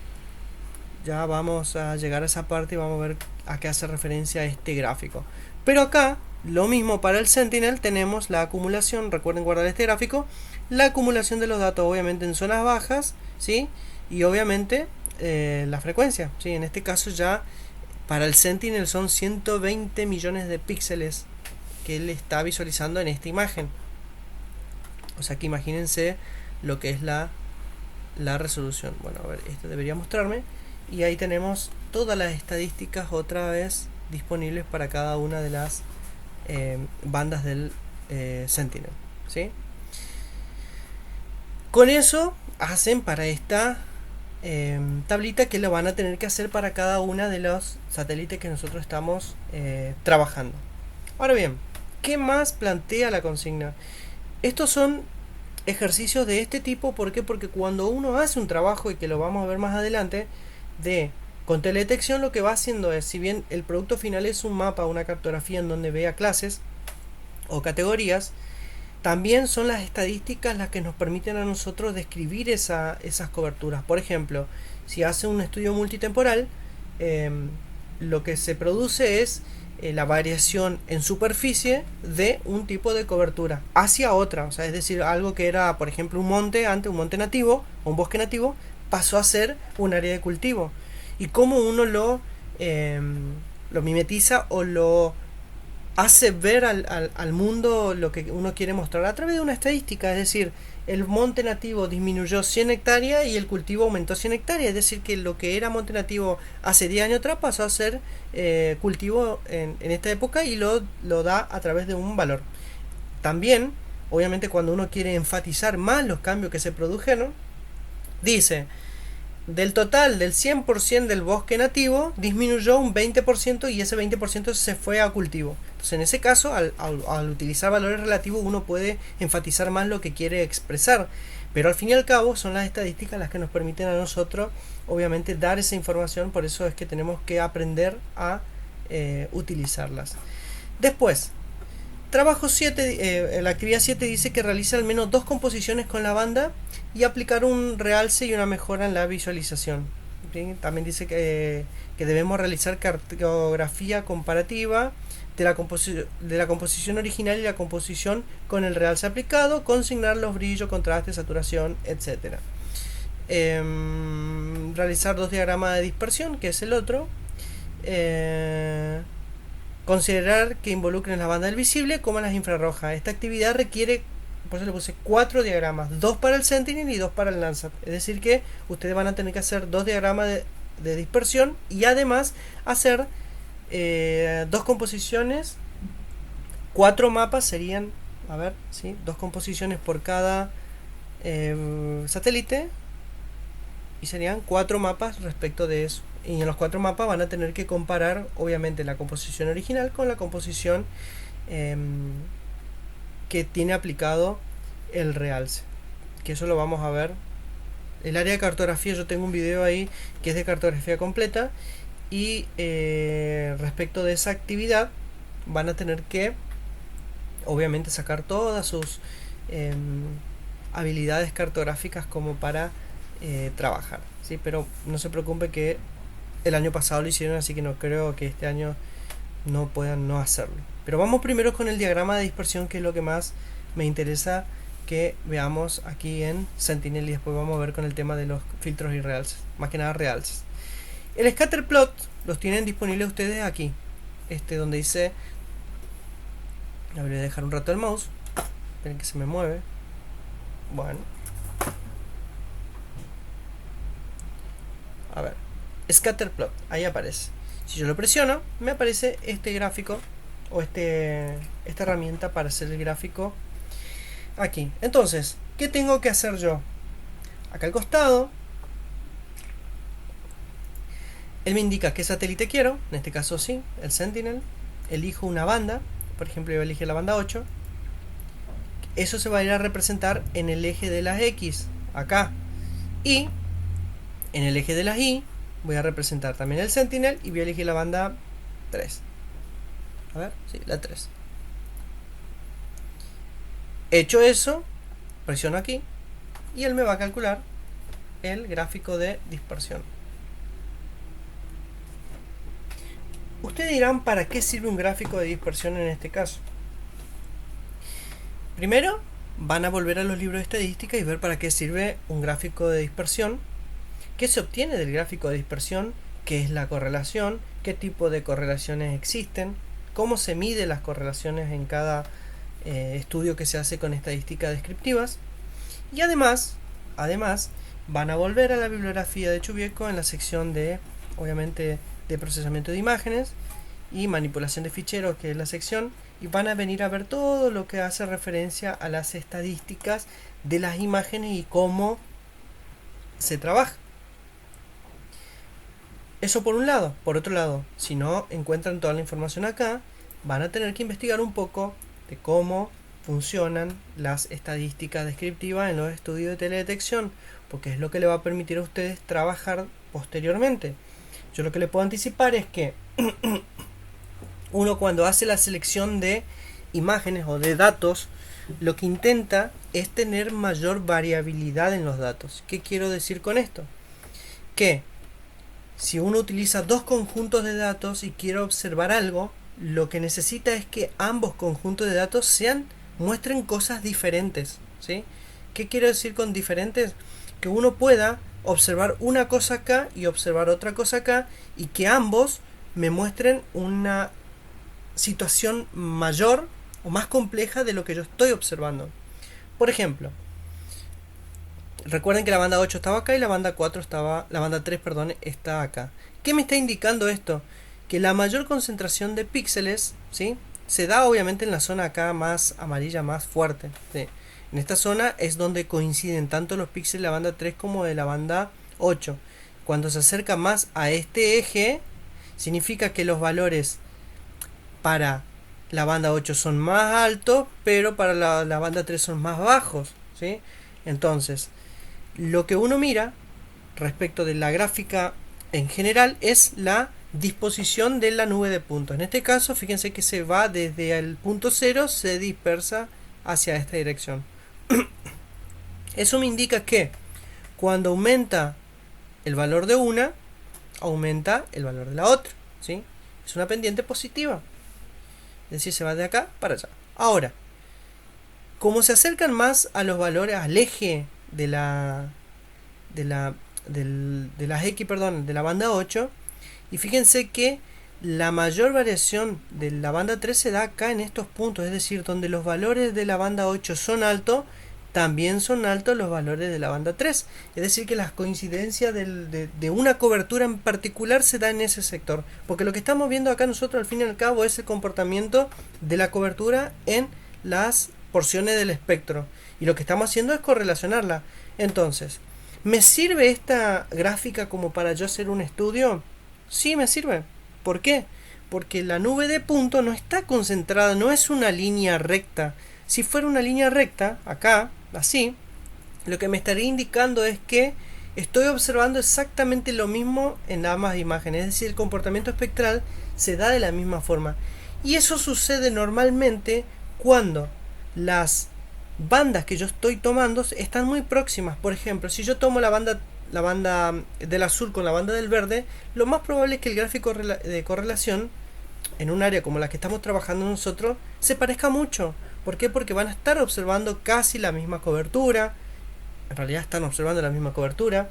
Ya vamos a llegar a esa parte y vamos a ver a qué hace referencia este gráfico. Pero acá, lo mismo para el Sentinel, tenemos la acumulación. Recuerden guardar este gráfico. La acumulación de los datos, obviamente en zonas bajas, ¿sí? Y obviamente la frecuencia, ¿sí? En este caso ya para el Sentinel son 120 millones de píxeles que él está visualizando en esta imagen. O sea que imagínense lo que es la resolución. Bueno, a ver, esto debería mostrarme. Y ahí tenemos todas las estadísticas otra vez disponibles para cada una de las bandas del Sentinel, ¿sí? Con eso hacen para esta tablita que lo van a tener que hacer para cada una de los satélites que nosotros estamos trabajando. Ahora bien, ¿qué más plantea la consigna? Estos son ejercicios de este tipo. ¿Por qué? Porque cuando uno hace un trabajo, y que lo vamos a ver más adelante, con teledetección, lo que va haciendo es, si bien el producto final es un mapa, una cartografía en donde vea clases o categorías, también son las estadísticas las que nos permiten a nosotros describir esas coberturas. Por ejemplo, si hace un estudio multitemporal, lo que se produce es la variación en superficie de un tipo de cobertura hacia otra. O sea, es decir, algo que era, por ejemplo, un monte nativo o un bosque nativo, pasó a ser un área de cultivo. Y cómo uno lo mimetiza o lo hace ver al mundo lo que uno quiere mostrar a través de una estadística. Es decir, el monte nativo disminuyó 100 hectáreas y el cultivo aumentó 100 hectáreas. Es decir, que lo que era monte nativo hace 10 años atrás pasó a ser cultivo en esta época, y lo da a través de un valor. También, obviamente, cuando uno quiere enfatizar más los cambios que se produjeron, dice: del total del 100% del bosque nativo, disminuyó un 20% y ese 20% se fue a cultivo. Entonces, en ese caso, al utilizar valores relativos, uno puede enfatizar más lo que quiere expresar. Pero al fin y al cabo son las estadísticas las que nos permiten a nosotros, obviamente, dar esa información. Por eso es que tenemos que aprender a utilizarlas. Después, trabajo 7, la actividad 7 dice que realiza al menos 2 composiciones con la banda y aplicar un realce y una mejora en la visualización. ¿Sí? También dice que debemos realizar cartografía comparativa de la composición original y la composición con el realce aplicado, consignar los brillos, contraste, saturación, etc. realizar dos diagramas de dispersión, que es el otro. Considerar que involucren las bandas del visible como las infrarrojas. Esta actividad requiere, por eso le puse 4 diagramas, 2 para el Sentinel y 2 para el Landsat. Es decir que ustedes van a tener que hacer 2 diagramas de dispersión y además hacer 2 composiciones, 4 mapas serían, a ver, ¿sí? 2 composiciones por cada satélite y serían 4 mapas respecto de eso. Y en los 4 mapas van a tener que comparar obviamente la composición original con la composición que tiene aplicado el realce, que eso lo vamos a ver. El área de cartografía, yo tengo un video ahí que es de cartografía completa y respecto de esa actividad van a tener que obviamente sacar todas sus habilidades cartográficas como para trabajar, ¿sí? Pero no se preocupe que el año pasado lo hicieron, así que no creo que este año no puedan no hacerlo. Pero vamos primero con el diagrama de dispersión, que es lo que más me interesa que veamos aquí en Sentinel, y después vamos a ver con el tema de los filtros y realces, más que nada realces. El scatter plot los tienen disponibles ustedes aquí, donde dice, voy a dejar un rato el mouse, esperen que se me mueve. Bueno, a ver, scatter plot, ahí aparece. Si yo lo presiono, me aparece este gráfico o esta herramienta para hacer el gráfico aquí. Entonces, ¿qué tengo que hacer yo? Acá al costado, él me indica qué satélite quiero, en este caso sí, el Sentinel. Elijo una banda, por ejemplo yo voy a elegir la banda 8. Eso se va a ir a representar en el eje de las X, acá. Y en el eje de las Y voy a representar también el Sentinel y voy a elegir la banda 3. A ver, sí, la 3. Hecho eso, presiono aquí y él me va a calcular el gráfico de dispersión. Ustedes dirán, ¿para qué sirve un gráfico de dispersión en este caso? Primero, van a volver a los libros de estadística y ver para qué sirve un gráfico de dispersión, qué se obtiene del gráfico de dispersión, qué es la correlación, qué tipo de correlaciones existen, cómo se mide las correlaciones en cada estudio que se hace con estadísticas descriptivas. Y además van a volver a la bibliografía de Chubieco en la sección de, obviamente, de procesamiento de imágenes y manipulación de ficheros, que es la sección, y van a venir a ver todo lo que hace referencia a las estadísticas de las imágenes y cómo se trabaja. Eso por un lado. Por otro lado, si no encuentran toda la información acá, van a tener que investigar un poco de cómo funcionan las estadísticas descriptivas en los estudios de teledetección, porque es lo que le va a permitir a ustedes trabajar posteriormente. Yo lo que le puedo anticipar es que uno, cuando hace la selección de imágenes o de datos, lo que intenta es tener mayor variabilidad en los datos. ¿Qué quiero decir con esto? Que si uno utiliza dos conjuntos de datos y quiere observar algo, lo que necesita es que ambos conjuntos de datos muestren cosas diferentes, ¿sí? ¿Qué quiero decir con diferentes? Que uno pueda observar una cosa acá y observar otra cosa acá, y que ambos me muestren una situación mayor o más compleja de lo que yo estoy observando. Por ejemplo, recuerden que la banda 8 estaba acá y la banda 3, está acá. ¿Qué me está indicando esto? Que la mayor concentración de píxeles, ¿sí?, se da obviamente en la zona acá más amarilla, más fuerte, ¿sí? En esta zona es donde coinciden tanto los píxeles de la banda 3 como de la banda 8. Cuando se acerca más a este eje, significa que los valores para la banda 8 son más altos, pero para la banda 3 son más bajos, ¿sí? Entonces, lo que uno mira respecto de la gráfica en general es la disposición de la nube de puntos. En este caso, fíjense que se va desde el punto 0, se dispersa hacia esta dirección. Eso me indica que cuando aumenta el valor de una, aumenta el valor de la otra, ¿sí? Es una pendiente positiva, es decir, se va de acá para allá. Ahora, como se acercan más a los valores, al eje de la de las X, perdón, de la banda 8. Y fíjense que la mayor variación de la banda 3 se da acá en estos puntos, es decir, donde los valores de la banda 8 son altos, también son altos los valores de la banda 3. Es decir, que las coincidencias de una cobertura en particular se da en ese sector. Porque lo que estamos viendo acá nosotros al fin y al cabo es el comportamiento de la cobertura en las porciones del espectro. Y lo que estamos haciendo es correlacionarla. Entonces, ¿me sirve esta gráfica como para yo hacer un estudio? Sí, me sirve. ¿Por qué? Porque la nube de puntos no está concentrada, no es una línea recta. Si fuera una línea recta, acá, así, lo que me estaría indicando es que estoy observando exactamente lo mismo en ambas imágenes, es decir, el comportamiento espectral se da de la misma forma. Y eso sucede normalmente cuando las bandas que yo estoy tomando están muy próximas. Por ejemplo, si yo tomo la banda del azul con la banda del verde, lo más probable es que el gráfico de correlación en un área como la que estamos trabajando nosotros se parezca mucho. ¿Por qué? Porque van a estar observando casi la misma cobertura. En realidad están observando la misma cobertura.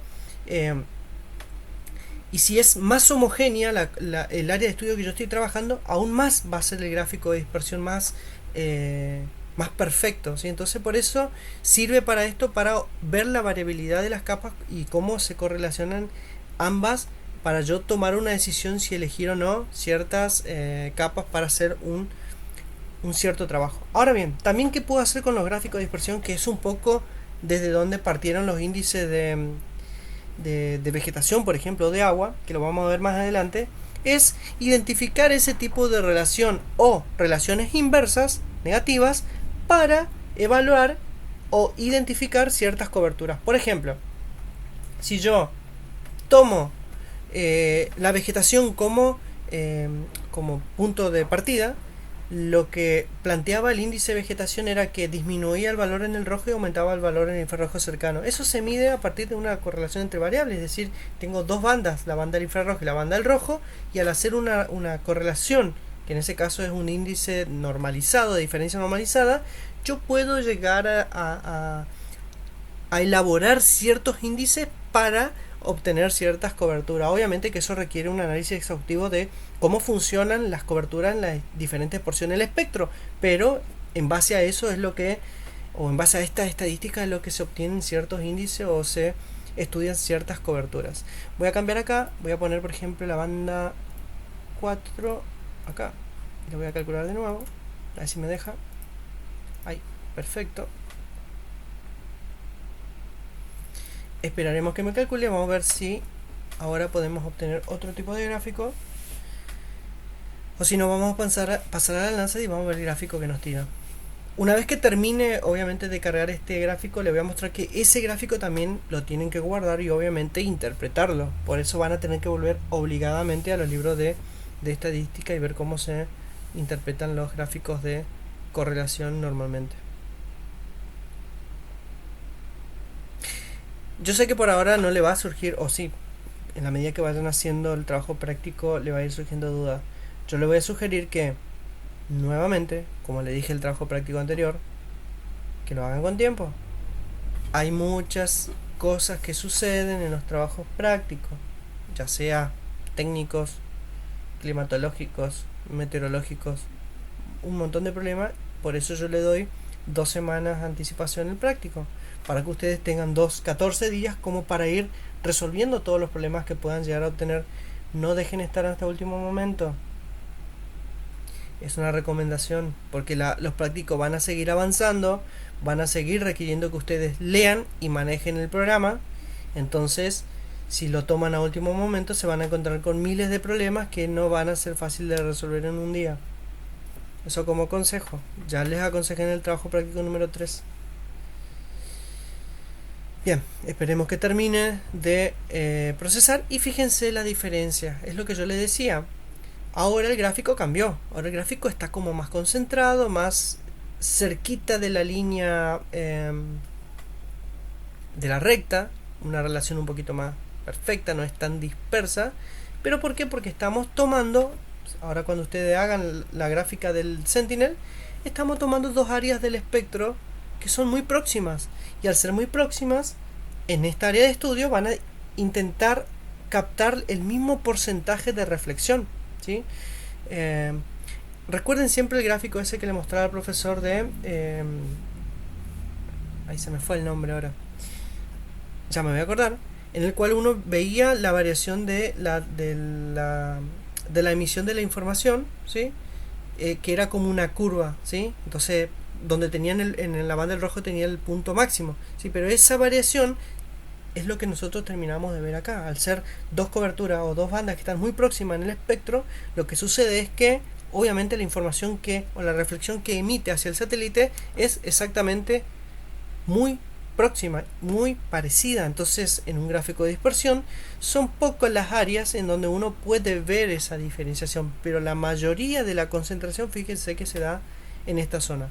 Y si es más homogénea el área de estudio que yo estoy trabajando, aún más va a ser el gráfico de dispersión más perfecto, ¿sí? Entonces por eso sirve para esto, para ver la variabilidad de las capas y cómo se correlacionan ambas, para yo tomar una decisión si elegir o no ciertas capas para hacer un cierto trabajo. Ahora bien, también qué puedo hacer con los gráficos de dispersión, que es un poco desde donde partieron los índices de vegetación, por ejemplo, de agua, que lo vamos a ver más adelante, es identificar ese tipo de relación o relaciones inversas negativas para evaluar o identificar ciertas coberturas. Por ejemplo, si yo tomo la vegetación como punto de partida, lo que planteaba el índice de vegetación era que disminuía el valor en el rojo y aumentaba el valor en el infrarrojo cercano. Eso se mide a partir de una correlación entre variables, es decir, tengo dos bandas, la banda del infrarrojo y la banda del rojo, y al hacer una correlación, que en ese caso es un índice normalizado, de diferencia normalizada, yo puedo llegar a elaborar ciertos índices para obtener ciertas coberturas. Obviamente que eso requiere un análisis exhaustivo de cómo funcionan las coberturas en las diferentes porciones del espectro, pero en base a eso es lo que, o en base a esta estadística es lo que se obtienen ciertos índices o se estudian ciertas coberturas. Voy a cambiar acá, voy a poner por ejemplo la banda 4 acá, y lo voy a calcular de nuevo, a ver si me deja. Ahí, perfecto. Esperaremos que me calcule, vamos a ver si ahora podemos obtener otro tipo de gráfico, o si no vamos a pasar a la lanza y vamos a ver el gráfico que nos tira. Una vez que termine obviamente de cargar este gráfico, le voy a mostrar que ese gráfico también lo tienen que guardar y obviamente interpretarlo. Por eso van a tener que volver obligadamente a los libros de estadística y ver cómo se interpretan los gráficos de correlación normalmente. Yo sé que por ahora no le va a surgir, o sí, en la medida que vayan haciendo el trabajo práctico le va a ir surgiendo duda. Yo le voy a sugerir que, nuevamente, como le dije el trabajo práctico anterior, que lo hagan con tiempo. Hay muchas cosas que suceden en los trabajos prácticos, ya sea técnicos, climatológicos, meteorológicos, un montón de problemas. Por eso yo le doy 2 semanas de anticipación en el práctico, para que ustedes tengan 14 días como para ir resolviendo todos los problemas que puedan llegar a obtener. No dejen estar hasta el último momento. Es una recomendación, porque los prácticos van a seguir avanzando, van a seguir requiriendo que ustedes lean y manejen el programa. Entonces, si lo toman a último momento, se van a encontrar con miles de problemas que no van a ser fáciles de resolver en un día. Eso como consejo. Ya les aconsejé en el trabajo práctico número 3. Bien, esperemos que termine de procesar y fíjense la diferencia. Es lo que yo les decía. Ahora el gráfico cambió. Ahora el gráfico está como más concentrado, más cerquita de la línea de la recta. Una relación un poquito más perfecta, no es tan dispersa. ¿Pero por qué? Porque estamos tomando, ahora cuando ustedes hagan la gráfica del Sentinel, estamos tomando dos áreas del espectro que son muy próximas. Y al ser muy próximas, en esta área de estudio van a intentar captar el mismo porcentaje de reflexión, ¿sí? Eh, Recuerden siempre el gráfico ese que le mostraba al profesor de... ahí se me fue el nombre ahora. Ya me voy a acordar. En el cual uno veía la variación de la emisión de la información, ¿sí? Que era como una curva, ¿sí? Entonces, donde tenían en la banda del rojo tenía el punto máximo, ¿sí? Pero esa variación es lo que nosotros terminamos de ver acá. Al ser dos coberturas o dos bandas que están muy próximas en el espectro, lo que sucede es que obviamente la información o la reflexión que emite hacia el satélite es exactamente muy próxima, muy parecida. Entonces, en un gráfico de dispersión son pocas las áreas en donde uno puede ver esa diferenciación, pero la mayoría de la concentración, fíjense que se da en esta zona.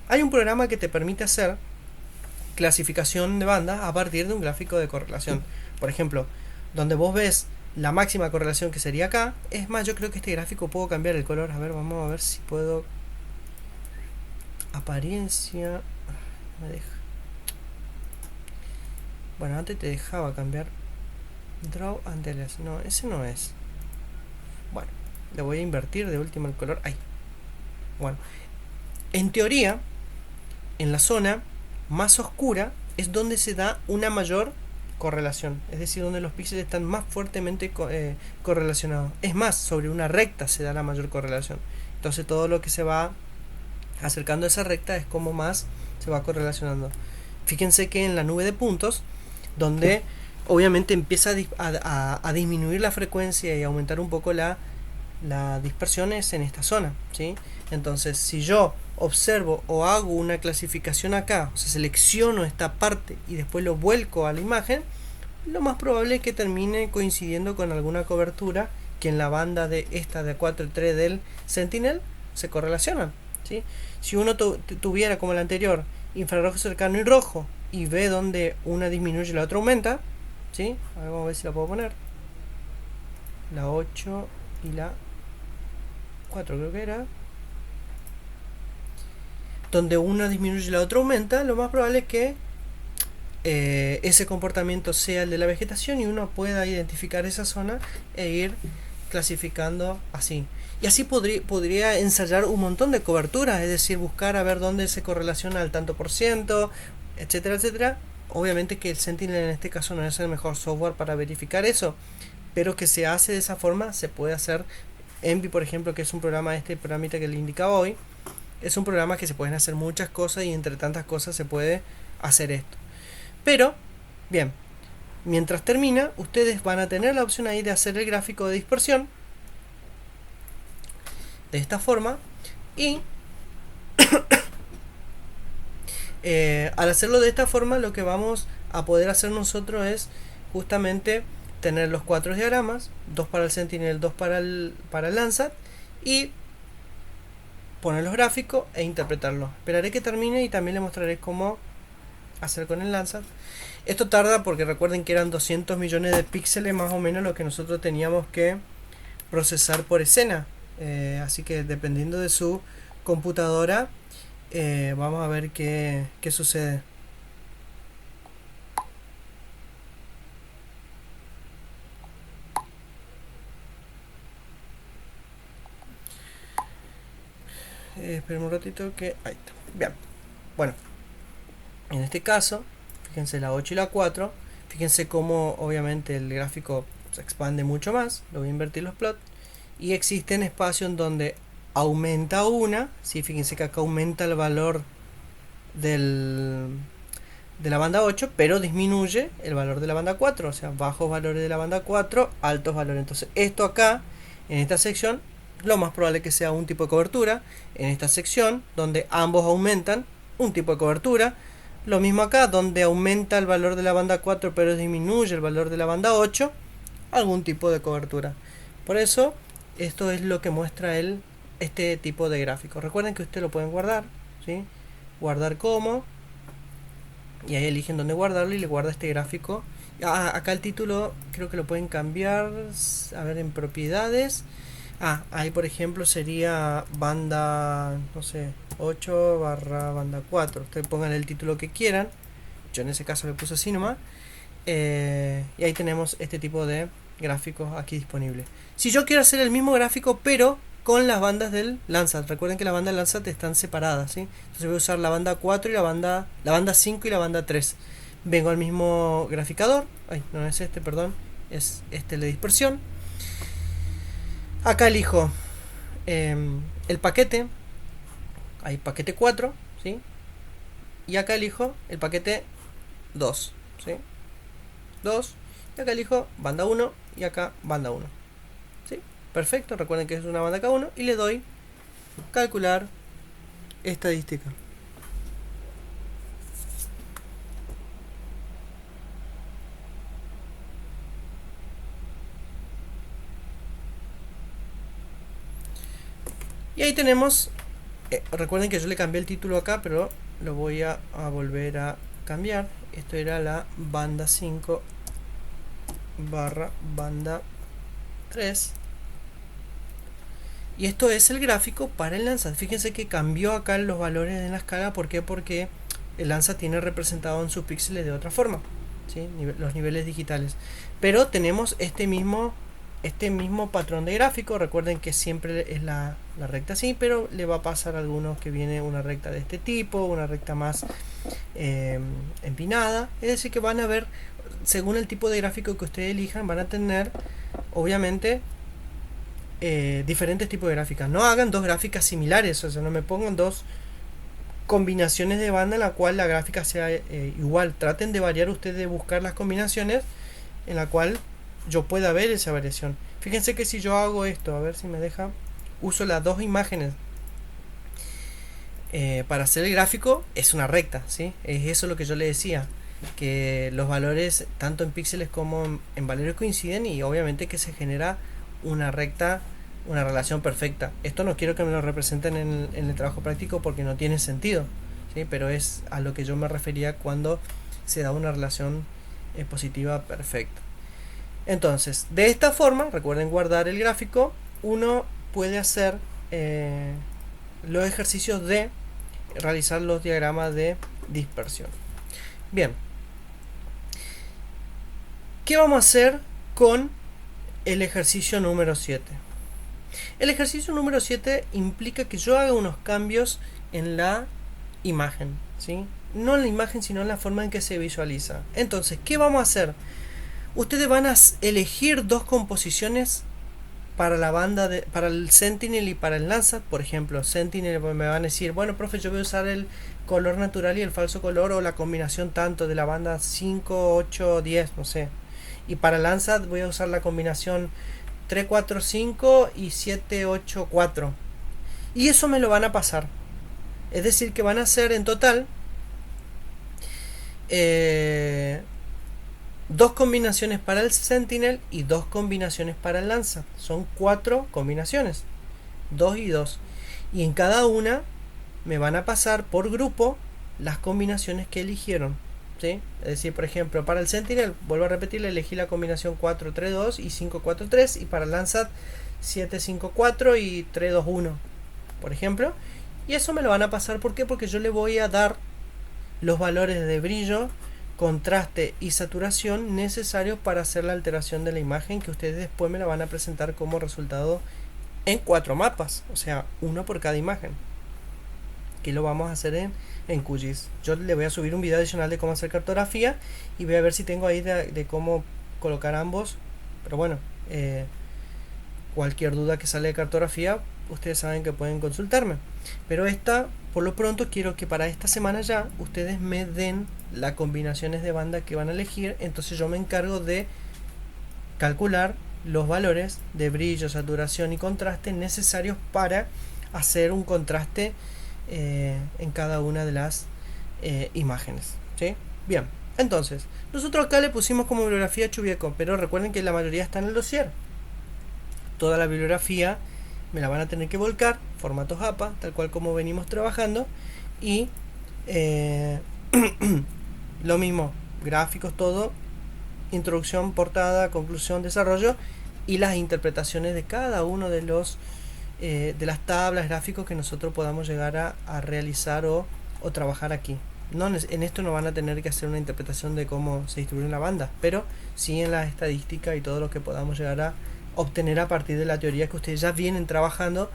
Hay un programa que te permite hacer clasificación de bandas a partir de un gráfico de correlación. Por ejemplo, donde vos ves la máxima correlación, que sería acá. Es más, yo creo que este gráfico puedo cambiar el color. A ver, vamos a ver si puedo. Apariencia. Me deja. Bueno, antes te dejaba cambiar. Draw and delete. No, ese no es. Bueno, le voy a invertir de último el color. Ahí. Bueno, en teoría, en la zona más oscura es donde se da una mayor correlación, es decir, donde los píxeles están más fuertemente correlacionados. Es más, sobre una recta se da la mayor correlación. Entonces todo lo que se va acercando a esa recta es como más se va correlacionando. Fíjense que en la nube de puntos, donde obviamente empieza a disminuir la frecuencia y aumentar un poco la dispersión, es en esta zona, ¿sí? Entonces, si yo observo o hago una clasificación acá, o sea, selecciono esta parte y después lo vuelco a la imagen, lo más probable es que termine coincidiendo con alguna cobertura que en la banda de esta de 4 y 3 del Sentinel se correlacionan, ¿sí? Si uno tuviera como el anterior infrarrojo cercano y rojo y ve donde una disminuye y la otra aumenta, ¿sí? A ver, vamos a ver si la puedo poner. La 8 y la 4 creo que era. Donde una disminuye y la otra aumenta, lo más probable es que ese comportamiento sea el de la vegetación y uno pueda identificar esa zona e ir clasificando así. Y así podría ensayar un montón de coberturas, es decir, buscar a ver dónde se correlaciona al tanto por ciento, etcétera, etcétera. Obviamente que el Sentinel en este caso no es el mejor software para verificar eso, pero que se hace de esa forma, se puede hacer. Envy, por ejemplo, que es un programa, este programita que le indicaba hoy, es un programa que se pueden hacer muchas cosas y entre tantas cosas se puede hacer esto. Pero, bien, mientras termina, ustedes van a tener la opción ahí de hacer el gráfico de dispersión de esta forma y al hacerlo de esta forma lo que vamos a poder hacer nosotros es justamente tener los 4 diagramas, 2 para el Sentinel, 2 para el Landsat, y poner los gráficos e interpretarlos. Esperaré que termine y también les mostraré cómo hacer con el Landsat. Esto tarda porque recuerden que eran 200 millones de píxeles más o menos lo que nosotros teníamos que procesar por escena. Así que dependiendo de su computadora, vamos a ver qué sucede. Esperen un ratito que... Ahí está. Bien. Bueno. En este caso, fíjense la 8 y la 4. Fíjense cómo obviamente el gráfico se expande mucho más. Lo voy a invertir los plots. Y existen espacios en donde aumenta una. ¿Sí? Fíjense que acá aumenta el valor de la banda 8, pero disminuye el valor de la banda 4. O sea, bajos valores de la banda 4, altos valores. Entonces esto acá, en esta sección, lo más probable es que sea un tipo de cobertura. En esta sección, donde ambos aumentan, un tipo de cobertura. Lo mismo acá, donde aumenta el valor de la banda 4 pero disminuye el valor de la banda 8, algún tipo de cobertura. Por eso, esto es lo que muestra este tipo de gráfico. Recuerden que ustedes lo pueden guardar, ¿sí? Guardar como, y ahí eligen dónde guardarlo y le guarda este gráfico. Acá el título creo que lo pueden cambiar, a ver, en propiedades. Ahí por ejemplo sería banda, no sé, 8 barra banda 4. Ustedes pongan el título que quieran. yo en ese caso le puse así nomás. Y ahí tenemos este tipo de gráficos aquí disponibles. Si yo quiero hacer el mismo gráfico pero con las bandas del Landsat, recuerden que las bandas del Landsat están separadas, ¿sí? Entonces voy a usar la banda 4 y la banda 5 y la banda 3. Vengo al mismo graficador, ay, no es este, perdón, es este de dispersión. Acá elijo el paquete, hay paquete 4, ¿sí? Y acá elijo el paquete 2, ¿sí? 2, y acá elijo banda 1 y acá banda 1, ¿sí? Perfecto, recuerden que es una banda cada uno y le doy calcular estadística. Y ahí tenemos, recuerden que yo le cambié el título acá, pero lo voy a volver a cambiar. Esto era la banda 5 barra banda 3. Y esto es el gráfico para el Landsat. Fíjense que cambió acá los valores en la escala. ¿Por qué? Porque el Landsat tiene representado en sus píxeles de otra forma, ¿sí? Los niveles digitales. Pero tenemos este mismo patrón de gráfico. Recuerden que siempre es la recta así, pero le va a pasar a algunos que viene una recta de este tipo, una recta más empinada. Es decir, que van a ver, según el tipo de gráfico que ustedes elijan, van a tener, obviamente, diferentes tipos de gráficas. No hagan dos gráficas similares, o sea, no me pongan dos combinaciones de banda en la cual la gráfica sea igual. Traten de variar ustedes, de buscar las combinaciones en la cual yo pueda ver esa variación. Fíjense que si yo hago esto, a ver si me deja, uso las dos imágenes para hacer el gráfico, es una recta, ¿sí? Es eso lo que yo le decía, que los valores tanto en píxeles como en valores coinciden y obviamente que se genera una recta, una relación perfecta. Esto no quiero que me lo representen en el trabajo práctico porque no tiene sentido, ¿sí? Pero es a lo que yo me refería cuando se da una relación positiva perfecta. Entonces, de esta forma, recuerden guardar el gráfico, uno puede hacer los ejercicios de realizar los diagramas de dispersión. Bien, ¿qué vamos a hacer con el ejercicio número 7? El ejercicio número 7 implica que yo haga unos cambios en la imagen, ¿sí? No en la imagen, sino en la forma en que se visualiza. Entonces, ¿qué vamos a hacer? Ustedes van a elegir dos composiciones para la banda para el Sentinel y para el Landsat. Por ejemplo, Sentinel me van a decir, bueno, profe, yo voy a usar el color natural y el falso color, o la combinación tanto de la banda 5, 8, 10, no sé. Y para Landsat voy a usar la combinación 3, 4, 5 y 7, 8, 4. Y eso me lo van a pasar. Es decir, que van a hacer en total dos combinaciones para el Sentinel y dos combinaciones para el Landsat. Son 4 combinaciones, 2 y 2. Y en cada una me van a pasar por grupo las combinaciones que eligieron, ¿sí? Es decir, por ejemplo, para el Sentinel, vuelvo a repetir, elegí la combinación 4, 3, 2 y 5, 4, 3. Y para el Landsat 7, 5, 4 y 3, 2, 1, por ejemplo. Y eso me lo van a pasar, ¿por qué? Porque yo le voy a dar los valores de brillo, contraste y saturación necesarios para hacer la alteración de la imagen, que ustedes después me la van a presentar como resultado en 4 mapas, o sea, uno por cada imagen, que lo vamos a hacer en QGIS. Yo le voy a subir un video adicional de cómo hacer cartografía y voy a ver si tengo ahí de cómo colocar ambos, pero bueno, cualquier duda que sale de cartografía, ustedes saben que pueden consultarme. Pero por lo pronto, quiero que para esta semana ya ustedes me den las combinaciones de banda que van a elegir. Entonces yo me encargo de calcular los valores de brillo, saturación y contraste necesarios para hacer un contraste en cada una de las imágenes, ¿sí? Bien, entonces nosotros acá le pusimos como bibliografía Chubieco, pero recuerden que la mayoría está en el dossier. Toda la bibliografía me la van a tener que volcar, formato JAPA, tal cual como venimos trabajando. Y lo mismo, gráficos, todo, introducción, portada, conclusión, desarrollo y las interpretaciones de cada uno de los de las tablas, gráficos que nosotros podamos llegar a realizar o trabajar aquí, En esto no van a tener que hacer una interpretación de cómo se distribuyen las bandas, pero sí en la estadística y todo lo que podamos llegar a obtener a partir de la teoría que ustedes ya vienen trabajando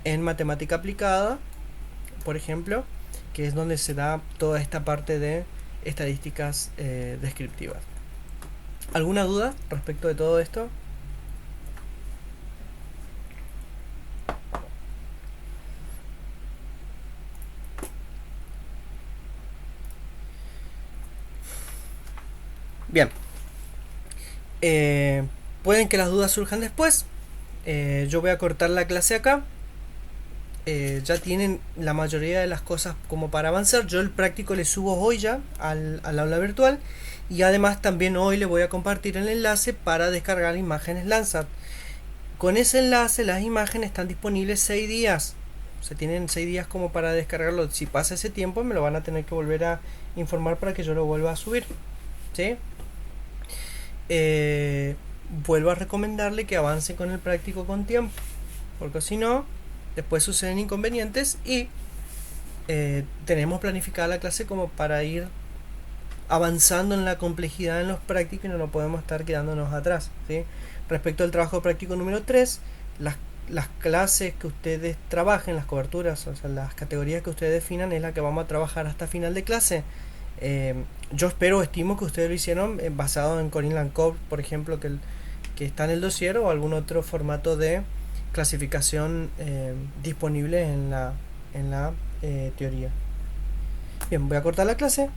en matemática aplicada, por ejemplo, que es donde se da toda esta parte de estadísticas descriptivas. ¿Alguna duda respecto de todo esto? Bien. Pueden que las dudas surjan después. Yo voy a cortar la clase acá. Ya tienen la mayoría de las cosas como para avanzar. Yo el práctico le subo hoy ya al aula virtual. Y además también hoy le voy a compartir el enlace para descargar imágenes Landsat. Con ese enlace las imágenes están disponibles 6 días. O sea, tienen 6 días como para descargarlo. Si pasa ese tiempo me lo van a tener que volver a informar para que yo lo vuelva a subir. ¿Sí? Vuelvo a recomendarle que avance con el práctico con tiempo. Porque si no, después suceden inconvenientes y tenemos planificada la clase como para ir avanzando en la complejidad en los prácticos y no podemos estar quedándonos atrás, ¿sí? Respecto al trabajo práctico número 3, las clases que ustedes trabajen, las coberturas, o sea, las categorías que ustedes definan es la que vamos a trabajar hasta final de clase. Yo estimo que ustedes lo hicieron basado en Corinne Lancôme, por ejemplo, que está en el dossier o algún otro formato de clasificación disponible en la teoría. Bien, voy a cortar la clase.